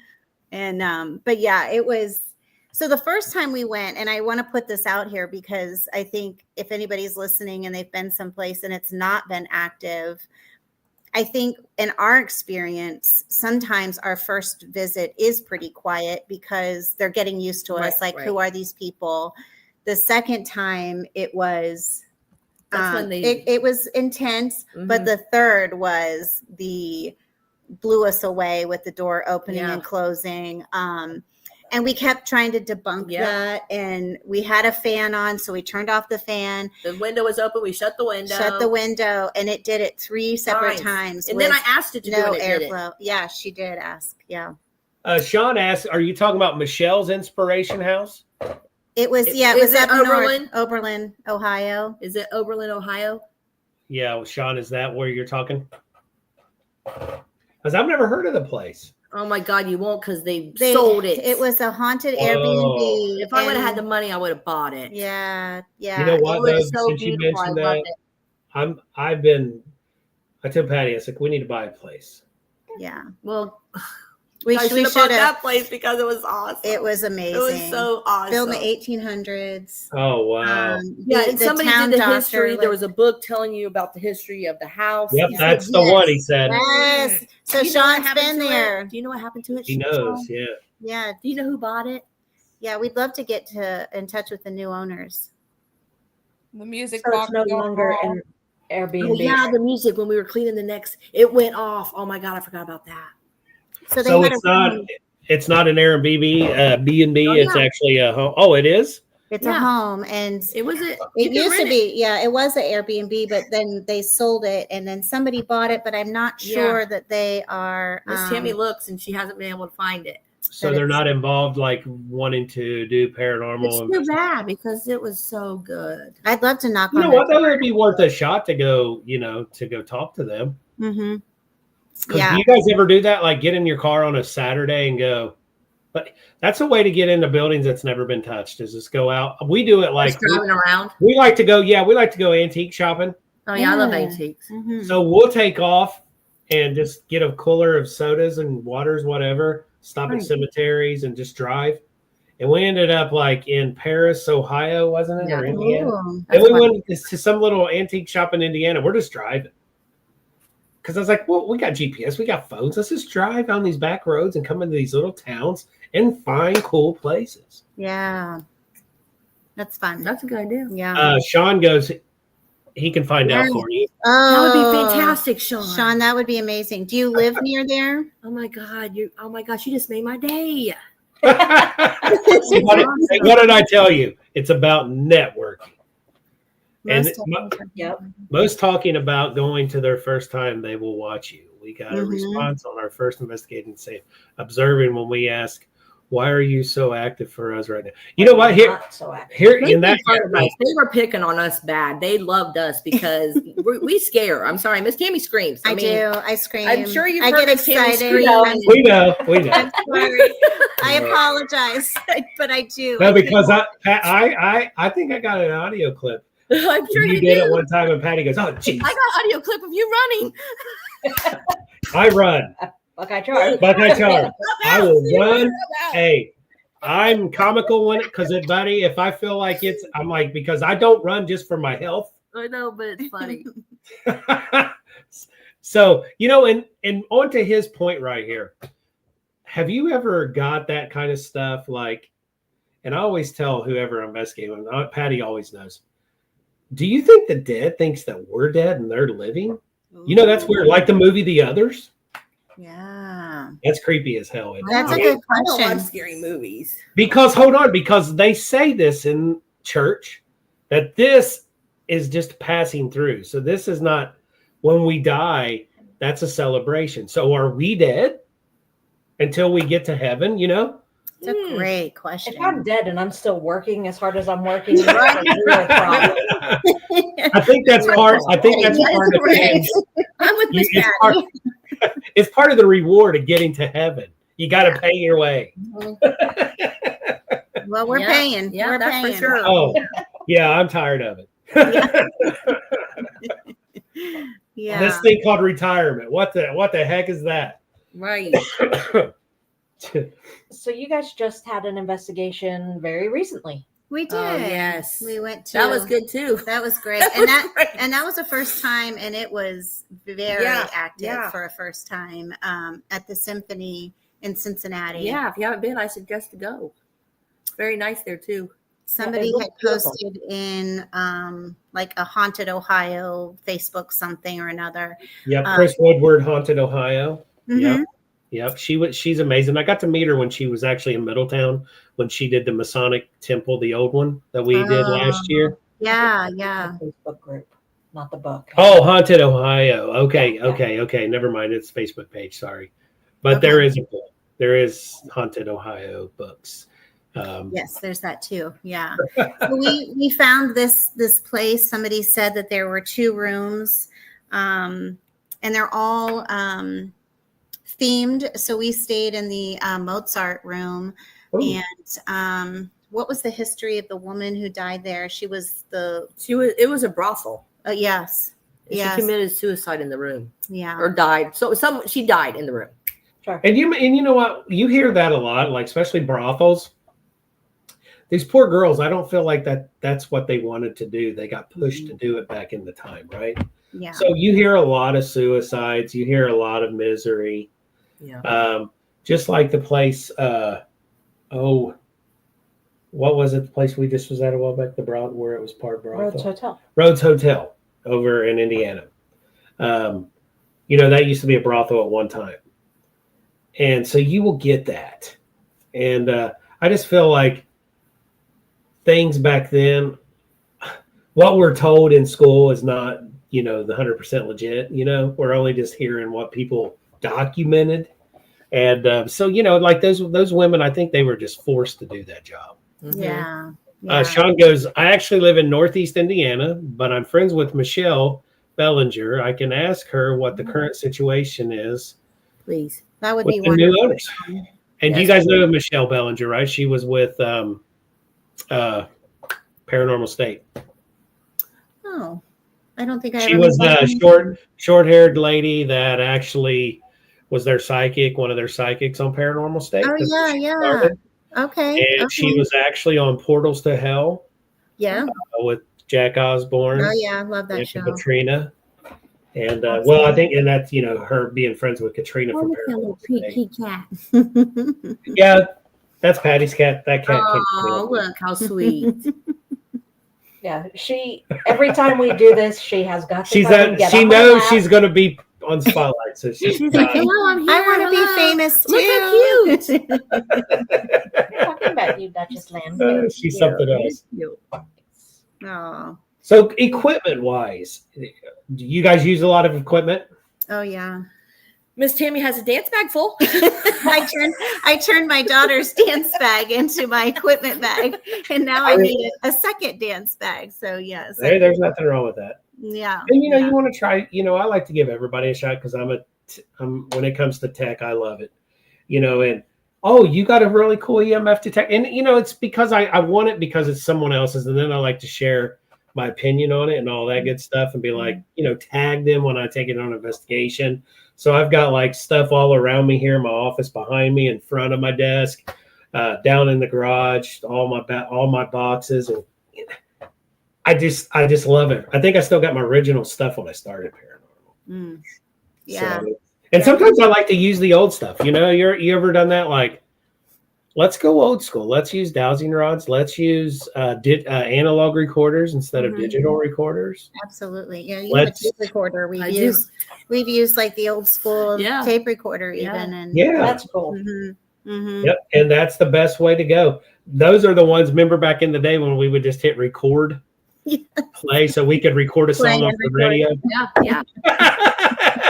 And but yeah, it was. So the first time we went, and I want to put this out here because I think if anybody's listening and they've been someplace and it's not been active, I think in our experience, sometimes our first visit is pretty quiet because they're getting used to us. Who are these people? The second time it was, it was intense, but the third was blew us away with the door opening and closing. And we kept trying to debunk that. And we had a fan on, so we turned off the fan. The window was open. We shut the window. And it did it 3 separate times. And then I asked it to no do it. airflow. Yeah, she did ask. Yeah. Sean asked, "Are you talking about Michelle's Inspiration House?" It was. Yeah, it was up north, Oberlin, Ohio. Is it Oberlin, Ohio? Yeah, Sean, is that where you're talking? Because I've never heard of the place. Oh my God, you won't, because they sold it. It was a haunted Airbnb. If I would have had the money, I would have bought it. Yeah, yeah. You know what, though, so since you mentioned that, I told Patty, I said, we need to buy a place. Yeah. Well, we should have bought that place because it was awesome. It was amazing. It was so awesome. Built in the 1800s. Oh, wow. And somebody did the history. There was a book telling you about the history of the house. Yep, that's the one, he said. Yes. So Sean's been there. Do you know what happened to it? He knows, yeah. Yeah. Do you know who bought it? Yeah, we'd love to get in touch with the new owners. The music So box it's no longer an Airbnb. Oh, yeah, the music when we were cleaning the next, it went off. Oh my God, I forgot about that. So it's not an Airbnb, B&B. It's actually a home. Oh, it is? It's a home, and it used to be. Yeah, it was an Airbnb, but then they sold it, and then somebody bought it. But I'm not sure that they are. Miss Tammy looks, and she hasn't been able to find it. So they're not involved, like wanting to do paranormal. It's too bad because it was so good. I'd love to knock on. You know what? That would be worth a shot to go. To go talk to them. Mm-hmm. Yeah. Do you guys ever do that? Like get in your car on a Saturday and go. But that's a way to get into buildings that's never been touched. Is just go out. We do it like driving around. We like to go. Yeah, we like to go antique shopping. Oh yeah, I love antiques. Mm-hmm. So we'll take off and just get a cooler of sodas and waters, whatever. Stop at cemeteries and just drive. And we ended up like in Paris, Ohio, wasn't it? Yeah. Or Indiana. And we went to some little antique shop in Indiana. We're just driving. Because I was like, well, we got GPS, we got phones. Let's just drive down these back roads and come into these little towns and find cool places. Yeah. That's fun. That's a good idea. Yeah. Sean goes, he can find out for you. Oh, that would be fantastic, Sean. Sean, that would be amazing. Do you live near there? Oh my God. Oh my gosh, you just made my day. What did I tell you? It's about networking. Most talking about going to their first time, they will watch you. We got a response on our first investigating safe observing when we ask, why are you so active for us right now? You know what? Here in that they were picking on us bad. They loved us because we scare. I'm sorry, Miss Tammy screams. I do. I scream. I'm sure you get excited. We know. I'm sorry. I apologize, but I do. No, because I think I got an audio clip. I'm sure you did it one time, and Patty goes, "Oh, geez." I got audio clip of you running. I run. Buckeye charge. I will run. Hey, I'm comical when because buddy, if I feel like I'm like because I don't run just for my health. I know, but it's funny. So and on to his point right here. Have you ever got that kind of stuff like? And I always tell whoever I'm investigating, Patty always knows. Do you think the dead thinks that we're dead and they're living? Ooh. That's weird. Like the movie The Others. Yeah. That's creepy as hell. That's a good question. I love scary movies. Because because they say this in church that this is just passing through. So this is not when we die, that's a celebration. So are we dead until we get to heaven, It's a great question. If I'm dead and I'm still working as hard as I'm working, that's a real problem. I think that's part. I think that's part of it. I'm with Miss Patty. It's part of the reward of getting to heaven. You got to pay your way. Well, we're paying. Yeah, we're that's paying. for sure. Oh, yeah, I'm tired of it. Yeah. This thing called retirement. What the heck is that? Right. So you guys just had an investigation very recently. We did. Oh, yes. We went to. That was good too. That was great. And that was the first time, and it was very active for a first time at the Symphony in Cincinnati. Yeah, if you haven't been, I suggest to go. Very nice there too. Somebody had posted in like a Haunted Ohio Facebook something or another. Yep, Chris Woodward, Haunted Ohio. Mm-hmm. Yep. Yep. She's amazing. I got to meet her when she was actually in Middletown when she did the Masonic Temple, the old one that we did last year. Yeah, The yeah. Facebook group, not the book. Oh, Haunted Ohio. Okay, Yeah. okay. Never mind. It's Facebook page. Sorry, but Okay. there is a book. There is Haunted Ohio books. Yes, there's that too. Yeah. So we found this place. Somebody said that there were 2 rooms, and they're all themed. So we stayed in the Mozart room. Ooh. And what was the history of the woman who died there? It was It was a brothel. Yes. Yes. She committed suicide in the room. Yeah. Or died. So she died in the room. Sure. And you know what? You hear that a lot, like especially brothels. These poor girls, I don't feel like that's what they wanted to do. They got pushed to do it back in the time, right? Yeah. So you hear a lot of suicides. You hear a lot of misery. Yeah. Just like the place. What was it? The place we just was at a while back, where it was part brothel. Rhodes Hotel. Rhodes Hotel over in Indiana. That used to be a brothel at one time. And so you will get that. And I just feel like things back then, what we're told in school is not, the 100% legit. We're only just hearing what people documented. And so, like those women, I think they were just forced to do that job. Mm-hmm. Yeah. Sean goes, I actually live in Northeast Indiana, but I'm friends with Michelle Bellinger. I can ask her what the current situation is. Please. That would with be the new wonderful. owners. And you guys know Michelle Bellinger, right? She was with Paranormal State. Oh, I don't think I She ever was met the them. short-haired lady that actually was their psychic, one of their psychics on Paranormal State. Oh, That's where she yeah. started. Okay. And she was actually on Portals to Hell Yeah. with Jack Osborne. Oh, yeah. I love that and show. Katrina. And well, I think, and that's her being friends with Katrina from Paranormal State. cat. Yeah, that's Patty's cat. That cat. Oh, look how sweet. Yeah, every time we do this, she has got to come and get She on my knows lap. she's going to be on Spotlight, so she's like, hello, I'm here. I want to hello. be famous too. Look how cute. We're talking about you, Duchess Land. she's something else. Oh. So equipment wise, do you guys use a lot of equipment? Oh, yeah. Miss Tammy has a dance bag full. I turned my daughter's dance bag into my equipment bag, and now I need a second dance bag. So yes, Hey, there's nothing wrong with that. yeah. And you want to try. I like to give everybody a shot because I'm when it comes to tech, I love it. And you got a really cool EMF detector, and it's because I want it because it's someone else's, and then I like to share my opinion on it and all that good stuff, and be like, tag them when I take it on investigation. So I've got like stuff all around me here in my office, behind me, in front of my desk, down in the garage, all my boxes, and I just love it. I think I still got my original stuff when I started Paranormal. Yeah. So, and sometimes I like to use the old stuff. You ever done that? Like, let's go old school. Let's use dowsing rods. Let's use analog recorders instead of digital recorders. Absolutely. Yeah, you have a tape recorder. We've used like the old school tape recorder even. And that's cool. Yep, and that's the best way to go. Those are the ones. Remember back in the day when we would just hit record, play, so we could record a song off the radio. Yeah.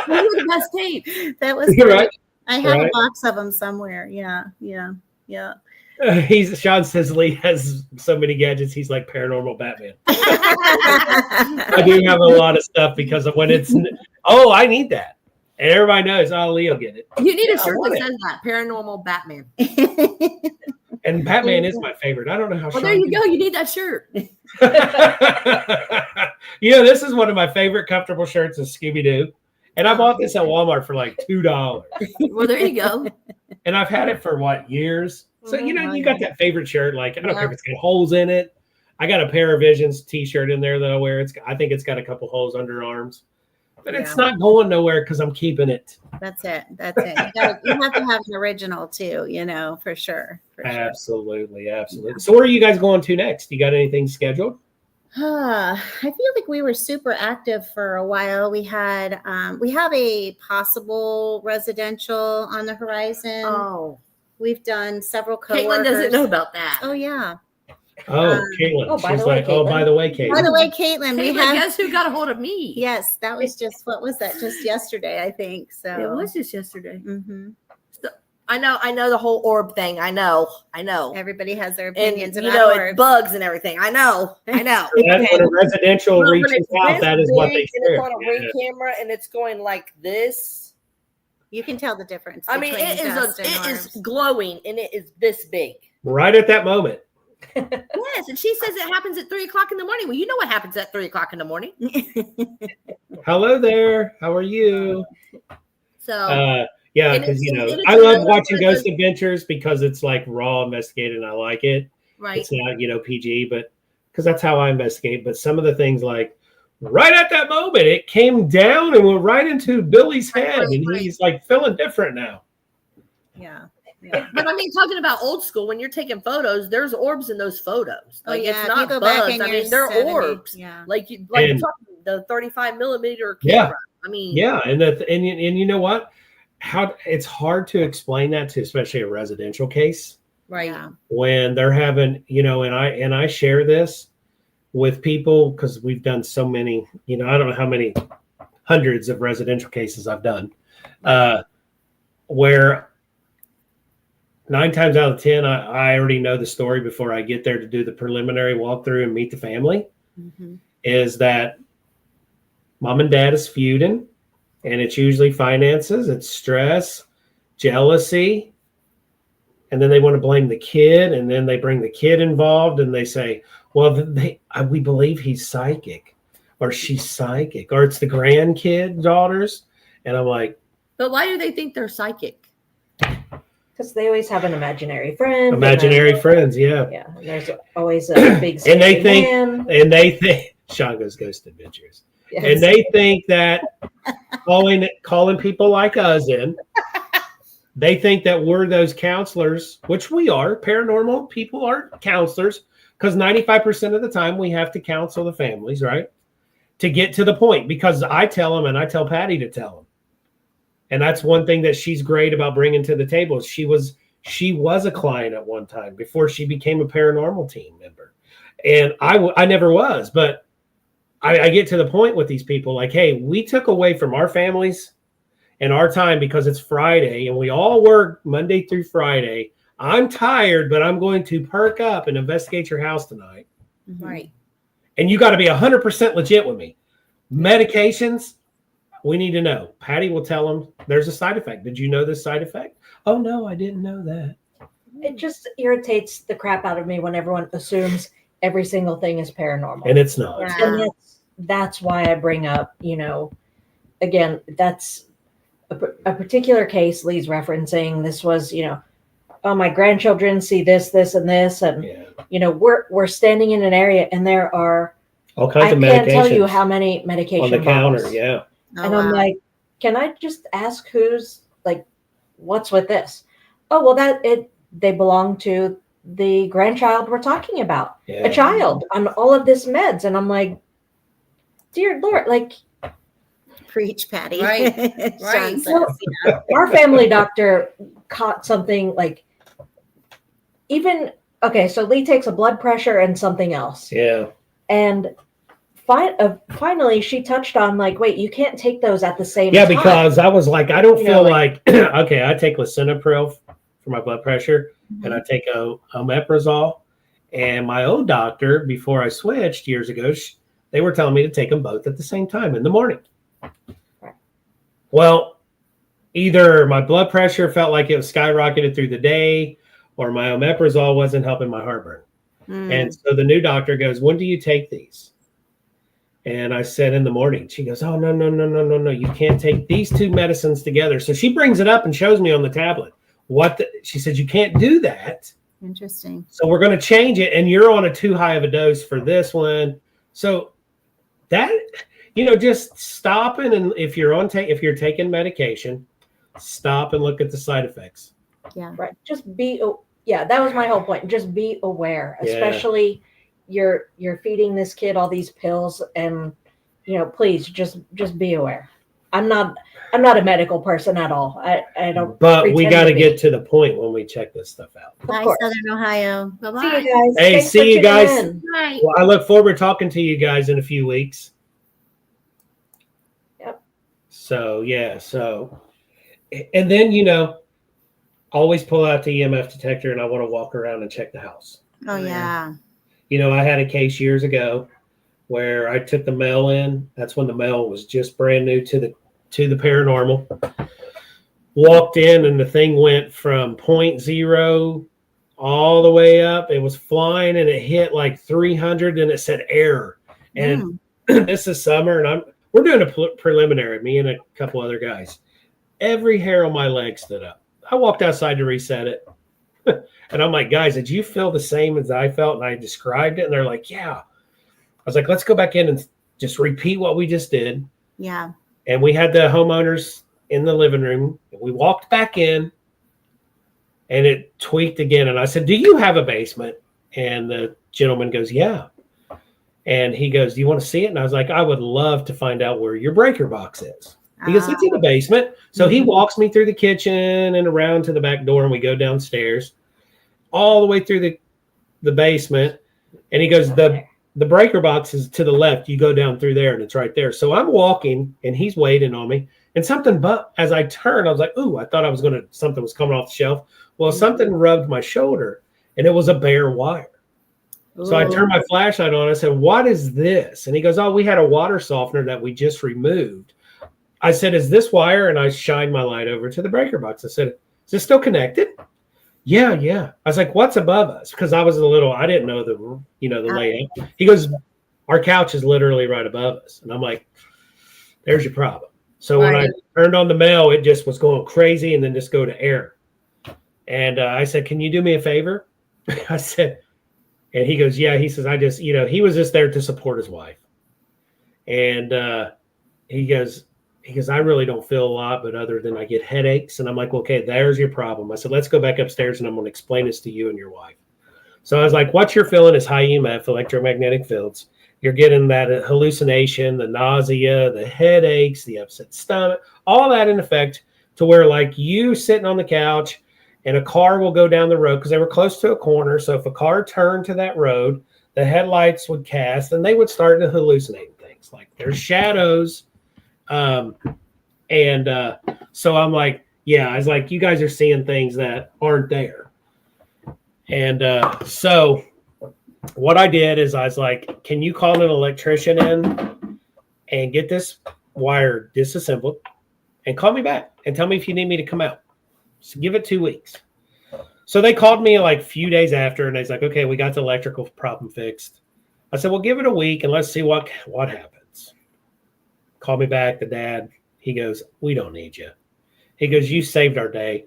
Those were the best tape. That was right. I have a box of them somewhere. Yeah. Sean says Lee has so many gadgets. He's like Paranormal Batman. I do have a lot of stuff because of when it's. Oh, I need that, and everybody knows. Oh, Lee will get it. You need a shirt that says that Paranormal Batman. And Batman is my favorite. I don't know how. Well, there you go. You need that shirt. This is one of my favorite comfortable shirts is Scooby Doo, and I bought this at Walmart for like $2. Well, there you go. And I've had it for years. So you got that favorite shirt. Like I don't care if it's got holes in it. I got a Pair of Visions T-shirt in there that I wear. I think it's got a couple holes under arms, but it's not going nowhere because I'm keeping it. That's it. You have to have an original too. For sure. Absolutely. So where are you guys going to next? You got anything scheduled? I feel like we were super active for a while. We have a possible residential on the horizon. Oh, We've done several coworkers. Caitlin doesn't know about that. Oh yeah. Oh, Caitlin. oh, by She's the way, like, oh, by Caitlin. the way, Caitlin. By the way, Caitlin, we Caitlin, have. guess who got a hold of me? Yes, that was just what was that? Just yesterday, I think. So It was just yesterday. Mm-hmm. So, I know the whole orb thing. I know. Everybody has their And opinions you about know, orbs. it's bugs and everything. I know. That's when a residential Well, when reaches it's out. this That is what big they and it's share. on a ring camera and it's going like this. You can tell the difference. I mean, between it dust and is orbs. glowing and it is this big. Right at that moment. Yes, and she says it happens at 3:00 in the morning. Well, you know what happens at 3:00 in the morning. Hello there. How are you? So Yeah, and because it's I love another watching one of Ghost Adventures because it's like raw investigating. I like it. right. It's not PG, but because that's how I investigate. But some of the things like right at that moment, it came down and went right into Billy's head, and he's like feeling different now. Yeah. But I mean, talking about old school, when you're taking photos, there's orbs in those photos. Oh, Like yeah. it's If you not go back bugs. in I your mean, they're 70s, orbs. yeah. Like And- the 35mm Yeah. camera. I mean, Yeah, and you know what? How it's hard to explain that to especially a residential case right. Yeah. when they're having and I share this with people because we've done so many. I don't know how many hundreds of residential cases I've done, where 9 times out of 10, I already know the story before I get there to do the preliminary walkthrough and meet the family. Mm-hmm. Is that mom and dad is feuding, and it's usually finances, it's stress, jealousy, and then they want to blame the kid, and then they bring the kid involved, and they say, well, we believe he's psychic, or she's psychic, or it's the grandkid daughters, and I'm like, But why do they think they're psychic? Because they always have an imaginary friend. imaginary friends, yeah. Yeah, and there's always a big And they scary think- man. And they think Sean goes Ghost Adventures. Yes. And they think that calling people like us in, they think that we're those counselors, which we are. Paranormal people are counselors because 95% of the time we have to counsel the families, right? To get to the point, because I tell them and I tell Patty to tell them. And that's one thing that she's great about bringing to the table. She was a client at one time before she became a paranormal team member. And I never was, but I get to the point with these people like, hey, we took away from our families and our time because it's Friday and we all work Monday through Friday. I'm tired, but I'm going to perk up and investigate your house tonight. Mm-hmm. Right. And you got to be 100% legit with me. Medications, we need to know. Patty will tell them there's a side effect. Did you know this side effect? Oh, no, I didn't know that. It just irritates the crap out of me when everyone assumes every single thing is paranormal. And it's not. Yeah. And that's why I bring up, again, that's a particular case Lee's referencing. This was, oh, my grandchildren see this, this, and this. And, Yeah. we're standing in an area and there are, All kinds I of medications can't tell you how many medication on the counter. bottles. Yeah. Oh, And I'm wow. like, can I just ask who's like, what's with this? Oh, well, they belong to the grandchild we're talking about, Yeah. a child on all of this meds. And I'm like, dear Lord, like Preach, Patty. Right. Sean Right. says, yeah. our family doctor caught something like so Lee takes a blood pressure and something else. Yeah. And finally she touched on like, wait, you can't take those at the same Yeah, time. because I was like, I don't You feel know, like okay, I take lisinopril for my blood pressure, and I take omeprazole. And my old doctor, before I switched years ago, they were telling me to take them both at the same time in the morning. Right. Well, either my blood pressure felt like it was skyrocketed through the day, or my omeprazole wasn't helping my heartburn. Mm. And so the new doctor goes, when do you take these? And I said in the morning. She goes, oh, no. You can't take these two medicines together. So she brings it up and shows me on the tablet. She said, you can't do that. Interesting. So we're going to change it. And you're on a too high of a dose for this one. So that, just stopping. And if you're taking medication, stop and look at the side effects. Yeah. Right. Just that was my whole point. Just be aware, Yeah. especially, you're feeding this kid all these pills, and please just be aware. I'm not a medical person at all. I don't. But we pretend got to be. get to the point when we check this stuff out. Bye, course. Southern Ohio. Bye-bye. See you guys. Hey, Thanks see for you tuning guys. in. Bye. Well, I look forward to talking to you guys in a few weeks. Yep. So, yeah. So, and then, always pull out the EMF detector and I want to walk around and check the house. Oh, yeah. I had a case years ago where I took the mail in. That's when the mail was just brand new to the paranormal. Walked in and the thing went from 0.0 all the way up. It was flying and it hit like 300 and it said error. And this is summer and we're doing a preliminary, me and a couple other guys. Every hair on my leg stood up. I walked outside to reset it. And I'm like, guys, did you feel the same as I felt? And I described it. And they're like, yeah. I was like, let's go back in and just repeat what we just did. Yeah. And we had the homeowners in the living room. We walked back in and it tweaked again. And I said, do you have a basement? And the gentleman goes, yeah. And he goes, do you want to see it? And I was like, I would love to find out where your breaker box is. He goes, it's in the basement. So he walks me through the kitchen and around to the back door, and we go downstairs all the way through the basement. And he goes, the breaker box is to the left. You go down through there and it's right there. So I'm walking and he's waiting on me. And as I turned, I was like, ooh, I thought something was coming off the shelf. Well, something rubbed my shoulder and it was a bare wire. Ooh. So I turned my flashlight on. I said, what is this? And he goes, oh, we had a water softener that we just removed. I said, is this wire? And I shined my light over to the breaker box. I said, is this still connected? Yeah. I was like, what's above us? Because I didn't know the layout. He goes, our couch is literally right above us. And I'm like, there's your problem. So when I turned on the mail, it just was going crazy and then just go to air. And I said, can you do me a favor? I said, and he goes, yeah. He says, he was just there to support his wife. And he goes, I really don't feel a lot, but other than I get headaches. And I'm like, okay, there's your problem. I said, let's go back upstairs and I'm going to explain this to you and your wife. So I was like, what you're feeling is high EMF, electromagnetic fields. You're getting that hallucination, the nausea, the headaches, the upset stomach, all that in effect to where like you sitting on the couch and a car will go down the road because they were close to a corner. So if a car turned to that road, the headlights would cast and they would start to hallucinate things like there's shadows. So I'm like, yeah, I was like, you guys are seeing things that aren't there. And so what I did is I was like, can you call an electrician in and get this wire disassembled and call me back and tell me if you need me to come out. So give it 2 weeks. So they called me like a few days after and I was like, okay, we got the electrical problem fixed. I said, well, give it a week and let's see what happens. Call me back, the dad. He goes, we don't need you. He goes, you saved our day.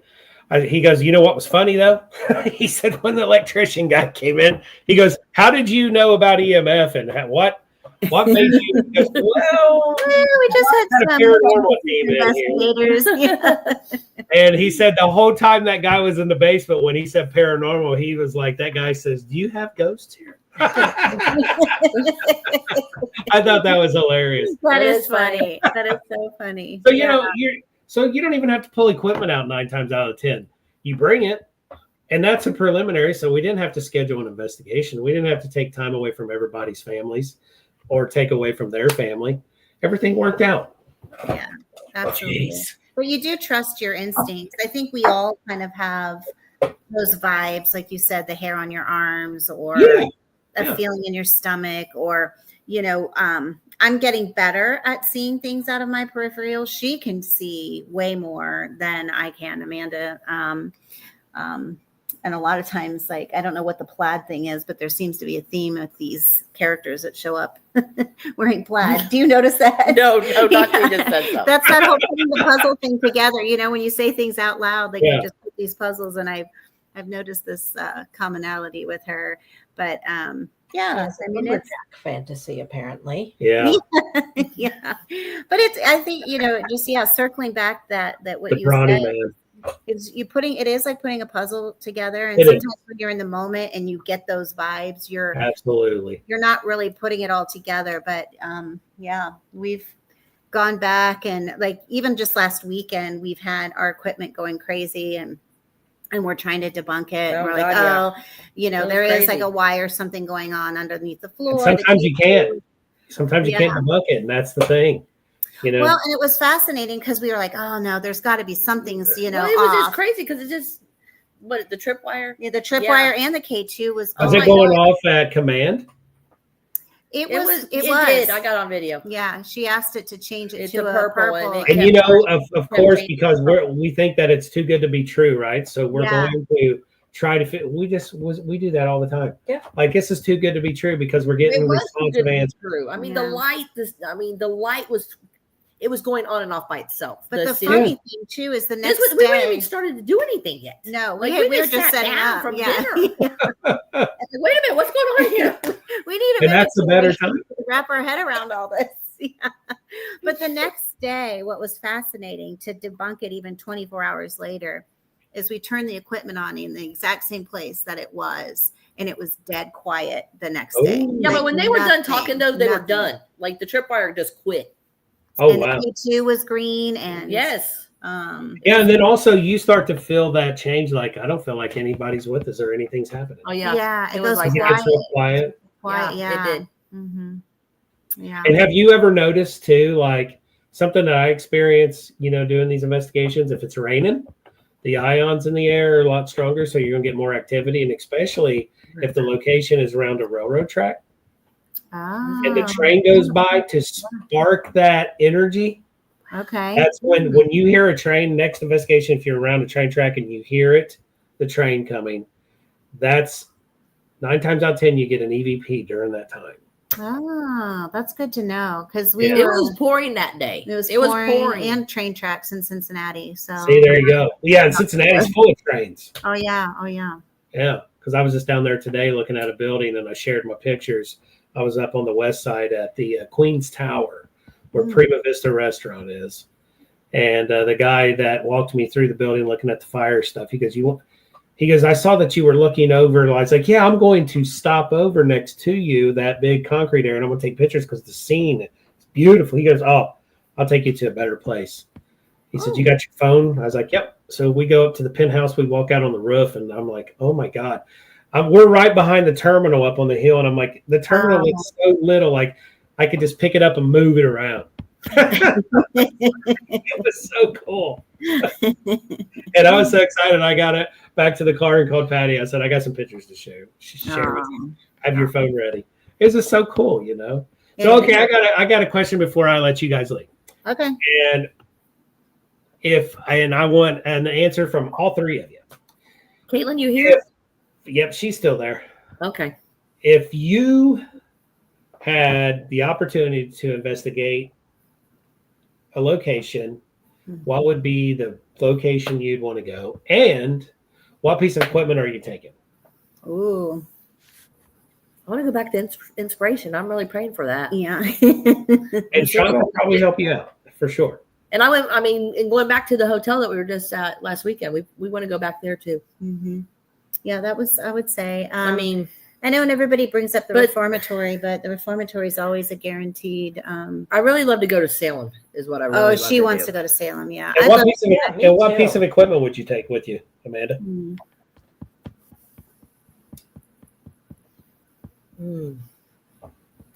He goes, you know what was funny, though? He said, when the electrician guy came in, he goes, how did you know about EMF and what made you? He goes, well, we just had a some paranormal team investigators. Yeah. And he said the whole time that guy was in the basement, when he said paranormal, he was like, that guy says, do you have ghosts here? I thought that was hilarious. That is funny. That is so funny. So you don't even have to pull equipment out 9 times out of 10. You bring it, and that's a preliminary. So we didn't have to schedule an investigation. We didn't have to take time away from everybody's families or take away from their family. Everything worked out. Yeah, absolutely. Jeez. But you do trust your instincts. I think we all kind of have those vibes, like you said, the hair on your arms or a feeling in your stomach or, I'm getting better at seeing things out of my peripheral. She can see way more than I can, Amanda. And a lot of times, like, I don't know what the plaid thing is, but there seems to be a theme with these characters that show up wearing plaid. Do you notice that? No, Dr. just said so. That's that whole putting the puzzle thing together. When you say things out loud, like you just put these puzzles, and I've noticed this commonality with her. But yes, I mean, it's fantasy apparently. Yeah. Yeah. But I think, circling back that what the you brawny said. man. it is like putting a puzzle together, and It is. sometimes when you're in the moment and you get those vibes, you're not really putting it all together. But yeah, we've gone back, and like even just last weekend, we've had our equipment going crazy, and we're trying to debunk it. Oh, we're God, like, yeah. there is like crazy. a wire, something going on underneath the floor. And sometimes you can't. Sometimes you can't debunk it, and that's the thing. Well, and it was fascinating because we were like, oh no, there's got to be something, Well, it was off. just crazy because it just the tripwire. Yeah, the tripwire and the K2 was. Was it going off at command? It was. Did. I got on video. Yeah, she asked it to change it to a a purple. purple. Of course, because we think that it's too good to be true, right? So we're going to try to fit. We do that all the time. Yeah, like this is too good to be true because we're getting responsive answers. True. I mean, the light was. It was going on and off by itself. But the funny thing too is the next day we haven't even started to do anything yet. No, we were just setting up from dinner. Wait a minute, what's going on here? We need and that's the better time to wrap our head around all this. Yeah. But the next day, what was fascinating to debunk it even 24 hours later is we turned the equipment on in the exact same place that it was. And it was dead quiet the next day. Yeah, but when they were done talking, though, they were done. Like the tripwire just quit. Oh, and wow. The K2 was green. And yes. And then also you start to feel that change. Like, I don't feel like anybody's with us or anything's happening. Oh, yeah. Yeah. It was like quiet. Quiet, yeah. It did. Mm-hmm. Yeah. And have you ever noticed too, like something that I experience, doing these investigations, if it's raining, the ions in the air are a lot stronger. So you're going to get more activity. And especially if the location is around a railroad track. And the train goes by to spark that energy. Okay. That's when you hear a train, next investigation, if you're around a train track and you hear it, the train coming, that's 9 times out of 10, you get an EVP during that time. Oh, that's good to know. Because it was pouring that day. It was pouring and train tracks in Cincinnati. So see, there you go. Yeah, and Cincinnati's full of trains. Oh, yeah. Oh, yeah. Yeah, because I was just down there today looking at a building and I shared my pictures. I was up on the west side at the Queen's Tower where Prima Vista Restaurant is. And the guy that walked me through the building looking at the fire stuff, he goes, I saw that you were looking over. I was like, yeah, I'm going to stop over next to you, that big concrete area, and I'm going to take pictures because the scene is beautiful. He goes, oh, I'll take you to a better place. He said, you got your phone? I was like, yep. So we go up to the penthouse. We walk out on the roof, and I'm like, oh, my God. We're right behind the terminal up on the hill, and I'm like, the terminal is so little, like I could just pick it up and move it around. It was so cool. And I was so excited. I got it back to the car and called Patty. I said, I got some pictures to share with you. Have your phone ready. It was just so cool, So, okay, I got a question before I let you guys leave. Okay. And I want an answer from all three of you. Caitlin, you here? Yep, she's still there. Okay. If you had the opportunity to investigate a location, what would be the location you'd want to go? And what piece of equipment are you taking? Ooh. I want to go back to inspiration. I'm really praying for that. Yeah. And Sean will probably help you out for sure. And and going back to the hotel that we were just at last weekend, we want to go back there too. Mm-hmm. Yeah, that was, I would say. I know when everybody brings up the reformatory, but the reformatory is always a guaranteed. I really love to go to Salem, is what I really love she wants to go to Salem, yeah. And what piece of equipment would you take with you, Amanda?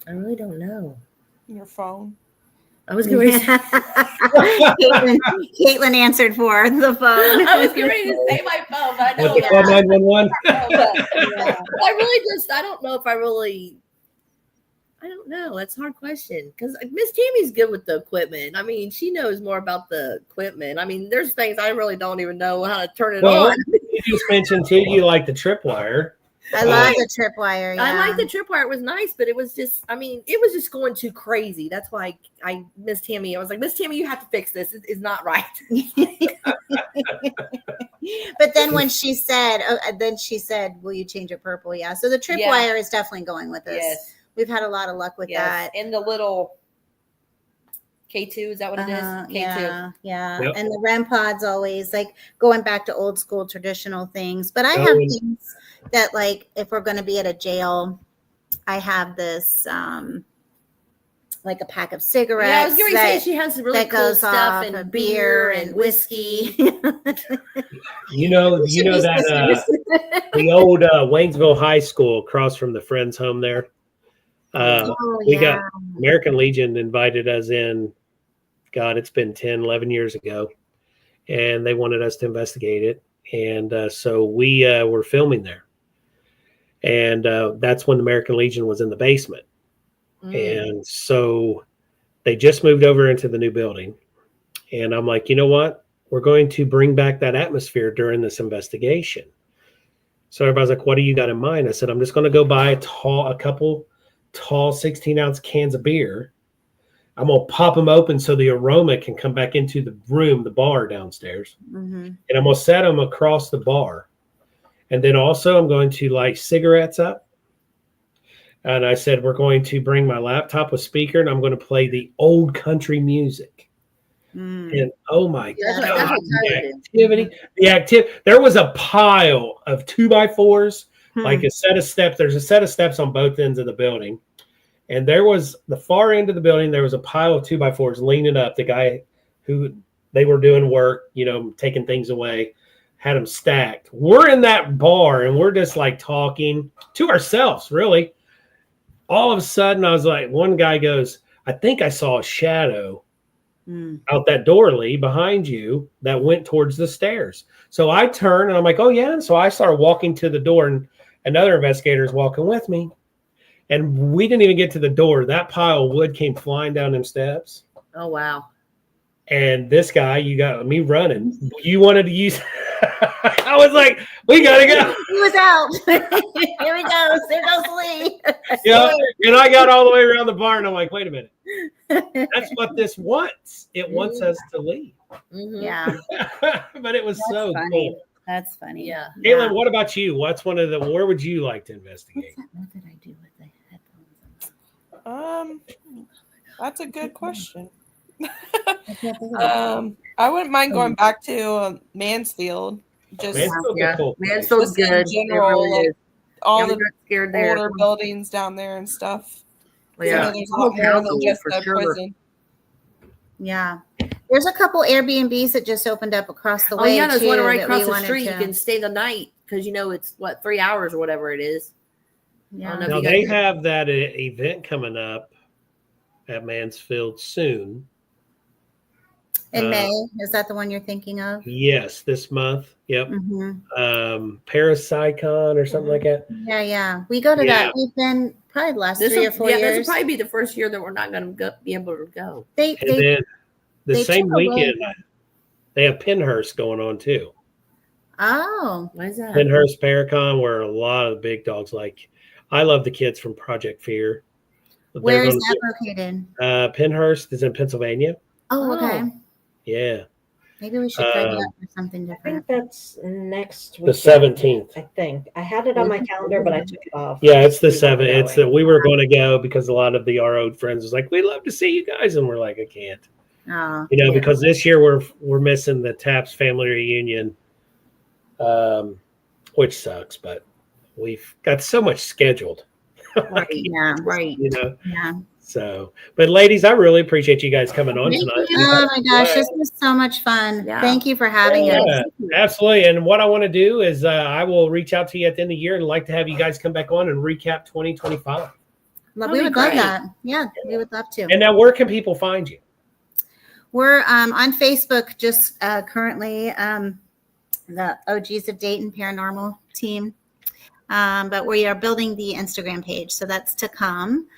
I really don't know. Your phone. I was getting ready Caitlin answered for the phone. I was getting ready to say my phone, but I know that. 911. I don't know if I don't know. That's a hard question because Miss Tammy's good with the equipment. I mean, she knows more about the equipment. I mean, there's things I really don't even know how to turn it on. You just mentioned too, you like the tripwire. I love the tripwire. Yeah. I like the tripwire. It was nice, but it was just, it was just going too crazy. That's why I Miss Tammy. I was like, Miss Tammy, you have to fix this. It's not right. But then when she said, will you change it purple? Yeah. So the tripwire is definitely going with us. Yes. We've had a lot of luck with that. And the little K2, is that what it is? K2. Yeah. Yep. And the REM pod's always like going back to old school traditional things. But I have Going- things that, like, if we're going to be at a jail, I have this like a pack of cigarettes. Yeah, I was going to say she has some really that cool goes stuff off, and a beer and whiskey. You know that the old Waynesville High School across from the Friends home there. We got American Legion invited us in. God, it's been 10, 11 years ago, and they wanted us to investigate it. And so we were filming there. And that's when the American Legion was in the basement. And so they just moved over into the new building. And I'm like, you know what? We're going to bring back that atmosphere during this investigation. So everybody's like, what do you got in mind? I said, I'm just going to go buy a couple tall 16-ounce cans of beer. I'm going to pop them open so the aroma can come back into the room, the bar downstairs. And I'm going to set them across the bar. And then also I'm going to light cigarettes up. And I said, we're going to bring my laptop with speaker and I'm going to play the old country music. And oh my God, the activity. There was a pile of 2x4s, like a set of steps. There's a set of steps on both ends of the building. And there was the far end of the building. There was a pile of 2x4s leaning up. The guy who they were doing work, taking things away, had them stacked. We're in that bar and we're just like talking to ourselves, really. All of a sudden, I was like, one guy goes, I think I saw a shadow out that door, Lee, behind you that went towards the stairs. So I turned and I'm like, oh, yeah. And so I started walking to the door and another investigator is walking with me. And we didn't even get to the door. That pile of wood came flying down them steps. Oh, wow. And this guy, you got me running. You wanted to use. I was like, we gotta go. He was out. Here he goes. There goes Lee. Yeah, and I got all the way around the barn. I'm like, wait a minute. That's what this wants. It wants us to leave. Yeah. But it was so funny. cool. That's funny. Yeah. Caitlin, what about you? What's one of the? Where would you like to investigate? What's that method I do with the headphones? That's a good question. I wouldn't mind going back to Mansfield. Just Mansfield's good. General, really like, all the scared there. older buildings down there and stuff. Yeah, so there's a lot more than just a prison. Yeah, there's a couple Airbnbs that just opened up across the way. Oh yeah, there's one right across the wanted street. You can stay the night because it's 3 hours or whatever it is. Yeah. Now they have that event coming up at Mansfield soon. In May, is that the one you're thinking of? Yes, this month. Yep. Parapsychon or something like that. Yeah. We go to that. We've been probably the last 3 or 4 years. This will probably be the first year that we're not going to be able to go. And then the same weekend, they have Pinhurst going on too. Oh, what is that? Pinhurst Paracon, where a lot of the big dogs I love the kids from Project Fear. Where is that located? Pinhurst is in Pennsylvania. Oh, okay. Yeah. Maybe we should try that for something different. I think that's next week. The 17th. I think. I had it on my calendar, but I took it off. Yeah, it's the 7th. It's that we were going to go because a lot of our old friends was like, we'd love to see you guys. And we're like, I can't. Because this year we're missing the Taps family reunion, which sucks, but we've got so much scheduled. Right. Right. Yeah. So, but ladies, I really appreciate you guys coming on tonight. Oh my gosh, this was so much fun. Yeah. Thank you for having us. Absolutely. And what I want to do is I will reach out to you at the end of the year and like to have you guys come back on and recap 2025. We would love that. Yeah, we would love to. And now where can people find you? We're on Facebook, just currently the OGs of Dayton Paranormal team. But we are building the Instagram page, so that's to come.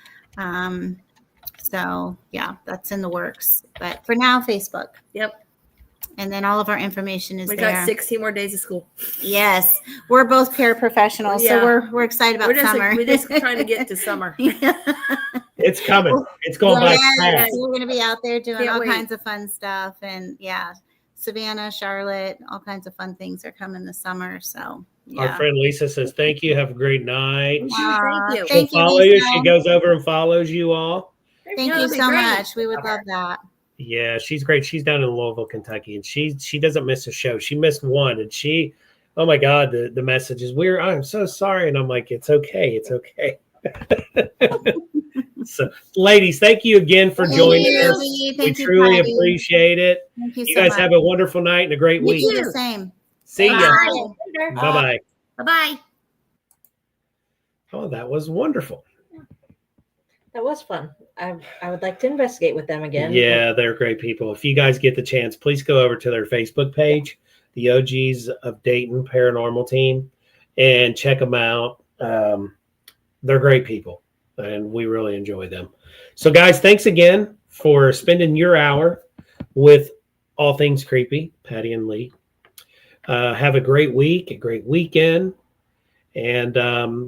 So yeah, that's in the works. But for now, Facebook. Yep. And then all of our information is there. We got 16 more days of school. Yes, we're both paraprofessionals, so we're excited about summer. We're just trying to get to summer. It's coming. It's going by fast. We're going to be out there doing all kinds of fun stuff, and Savannah, Charlotte, all kinds of fun things are coming this summer. So our friend Lisa says, thank you. Have a great night. Thank you. She'll follow you. She goes over and follows you all. Thank you so much. We would love that. Yeah, she's great. She's down in Louisville, Kentucky, and she doesn't miss a show. She missed one, and she, oh my God, the message is weird. I'm so sorry, and I'm like, it's okay, it's okay. So, ladies, thank you again for joining us. Thank We you, truly Patty. appreciate it. Thank you You so guys much. have a wonderful night and a great You week. do the same. See ya. Bye. Bye bye. Bye-bye. Oh, that was wonderful. That was fun. I would like to investigate with them again. Yeah, they're great people. If you guys get the chance, please go over to their Facebook page, the OGs of Dayton Paranormal Team, and check them out. They're great people, and we really enjoy them. So, guys, thanks again for spending your hour with All Things Creepy, Patty and Lee. Have a great week, a great weekend, and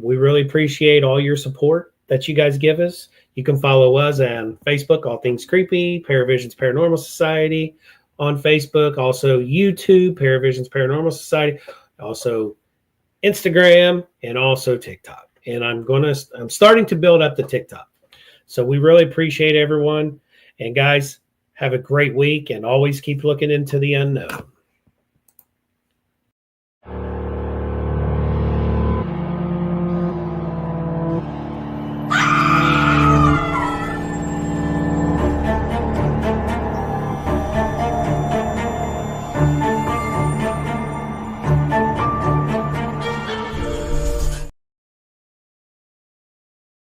we really appreciate all your support that you guys give us. You can follow us on Facebook, All Things Creepy, Paravisions Paranormal Society on Facebook, also YouTube, Paravisions Paranormal Society, also Instagram, and also TikTok. And I'm starting to build up the TikTok. So we really appreciate everyone. And guys, have a great week and always keep looking into the unknown.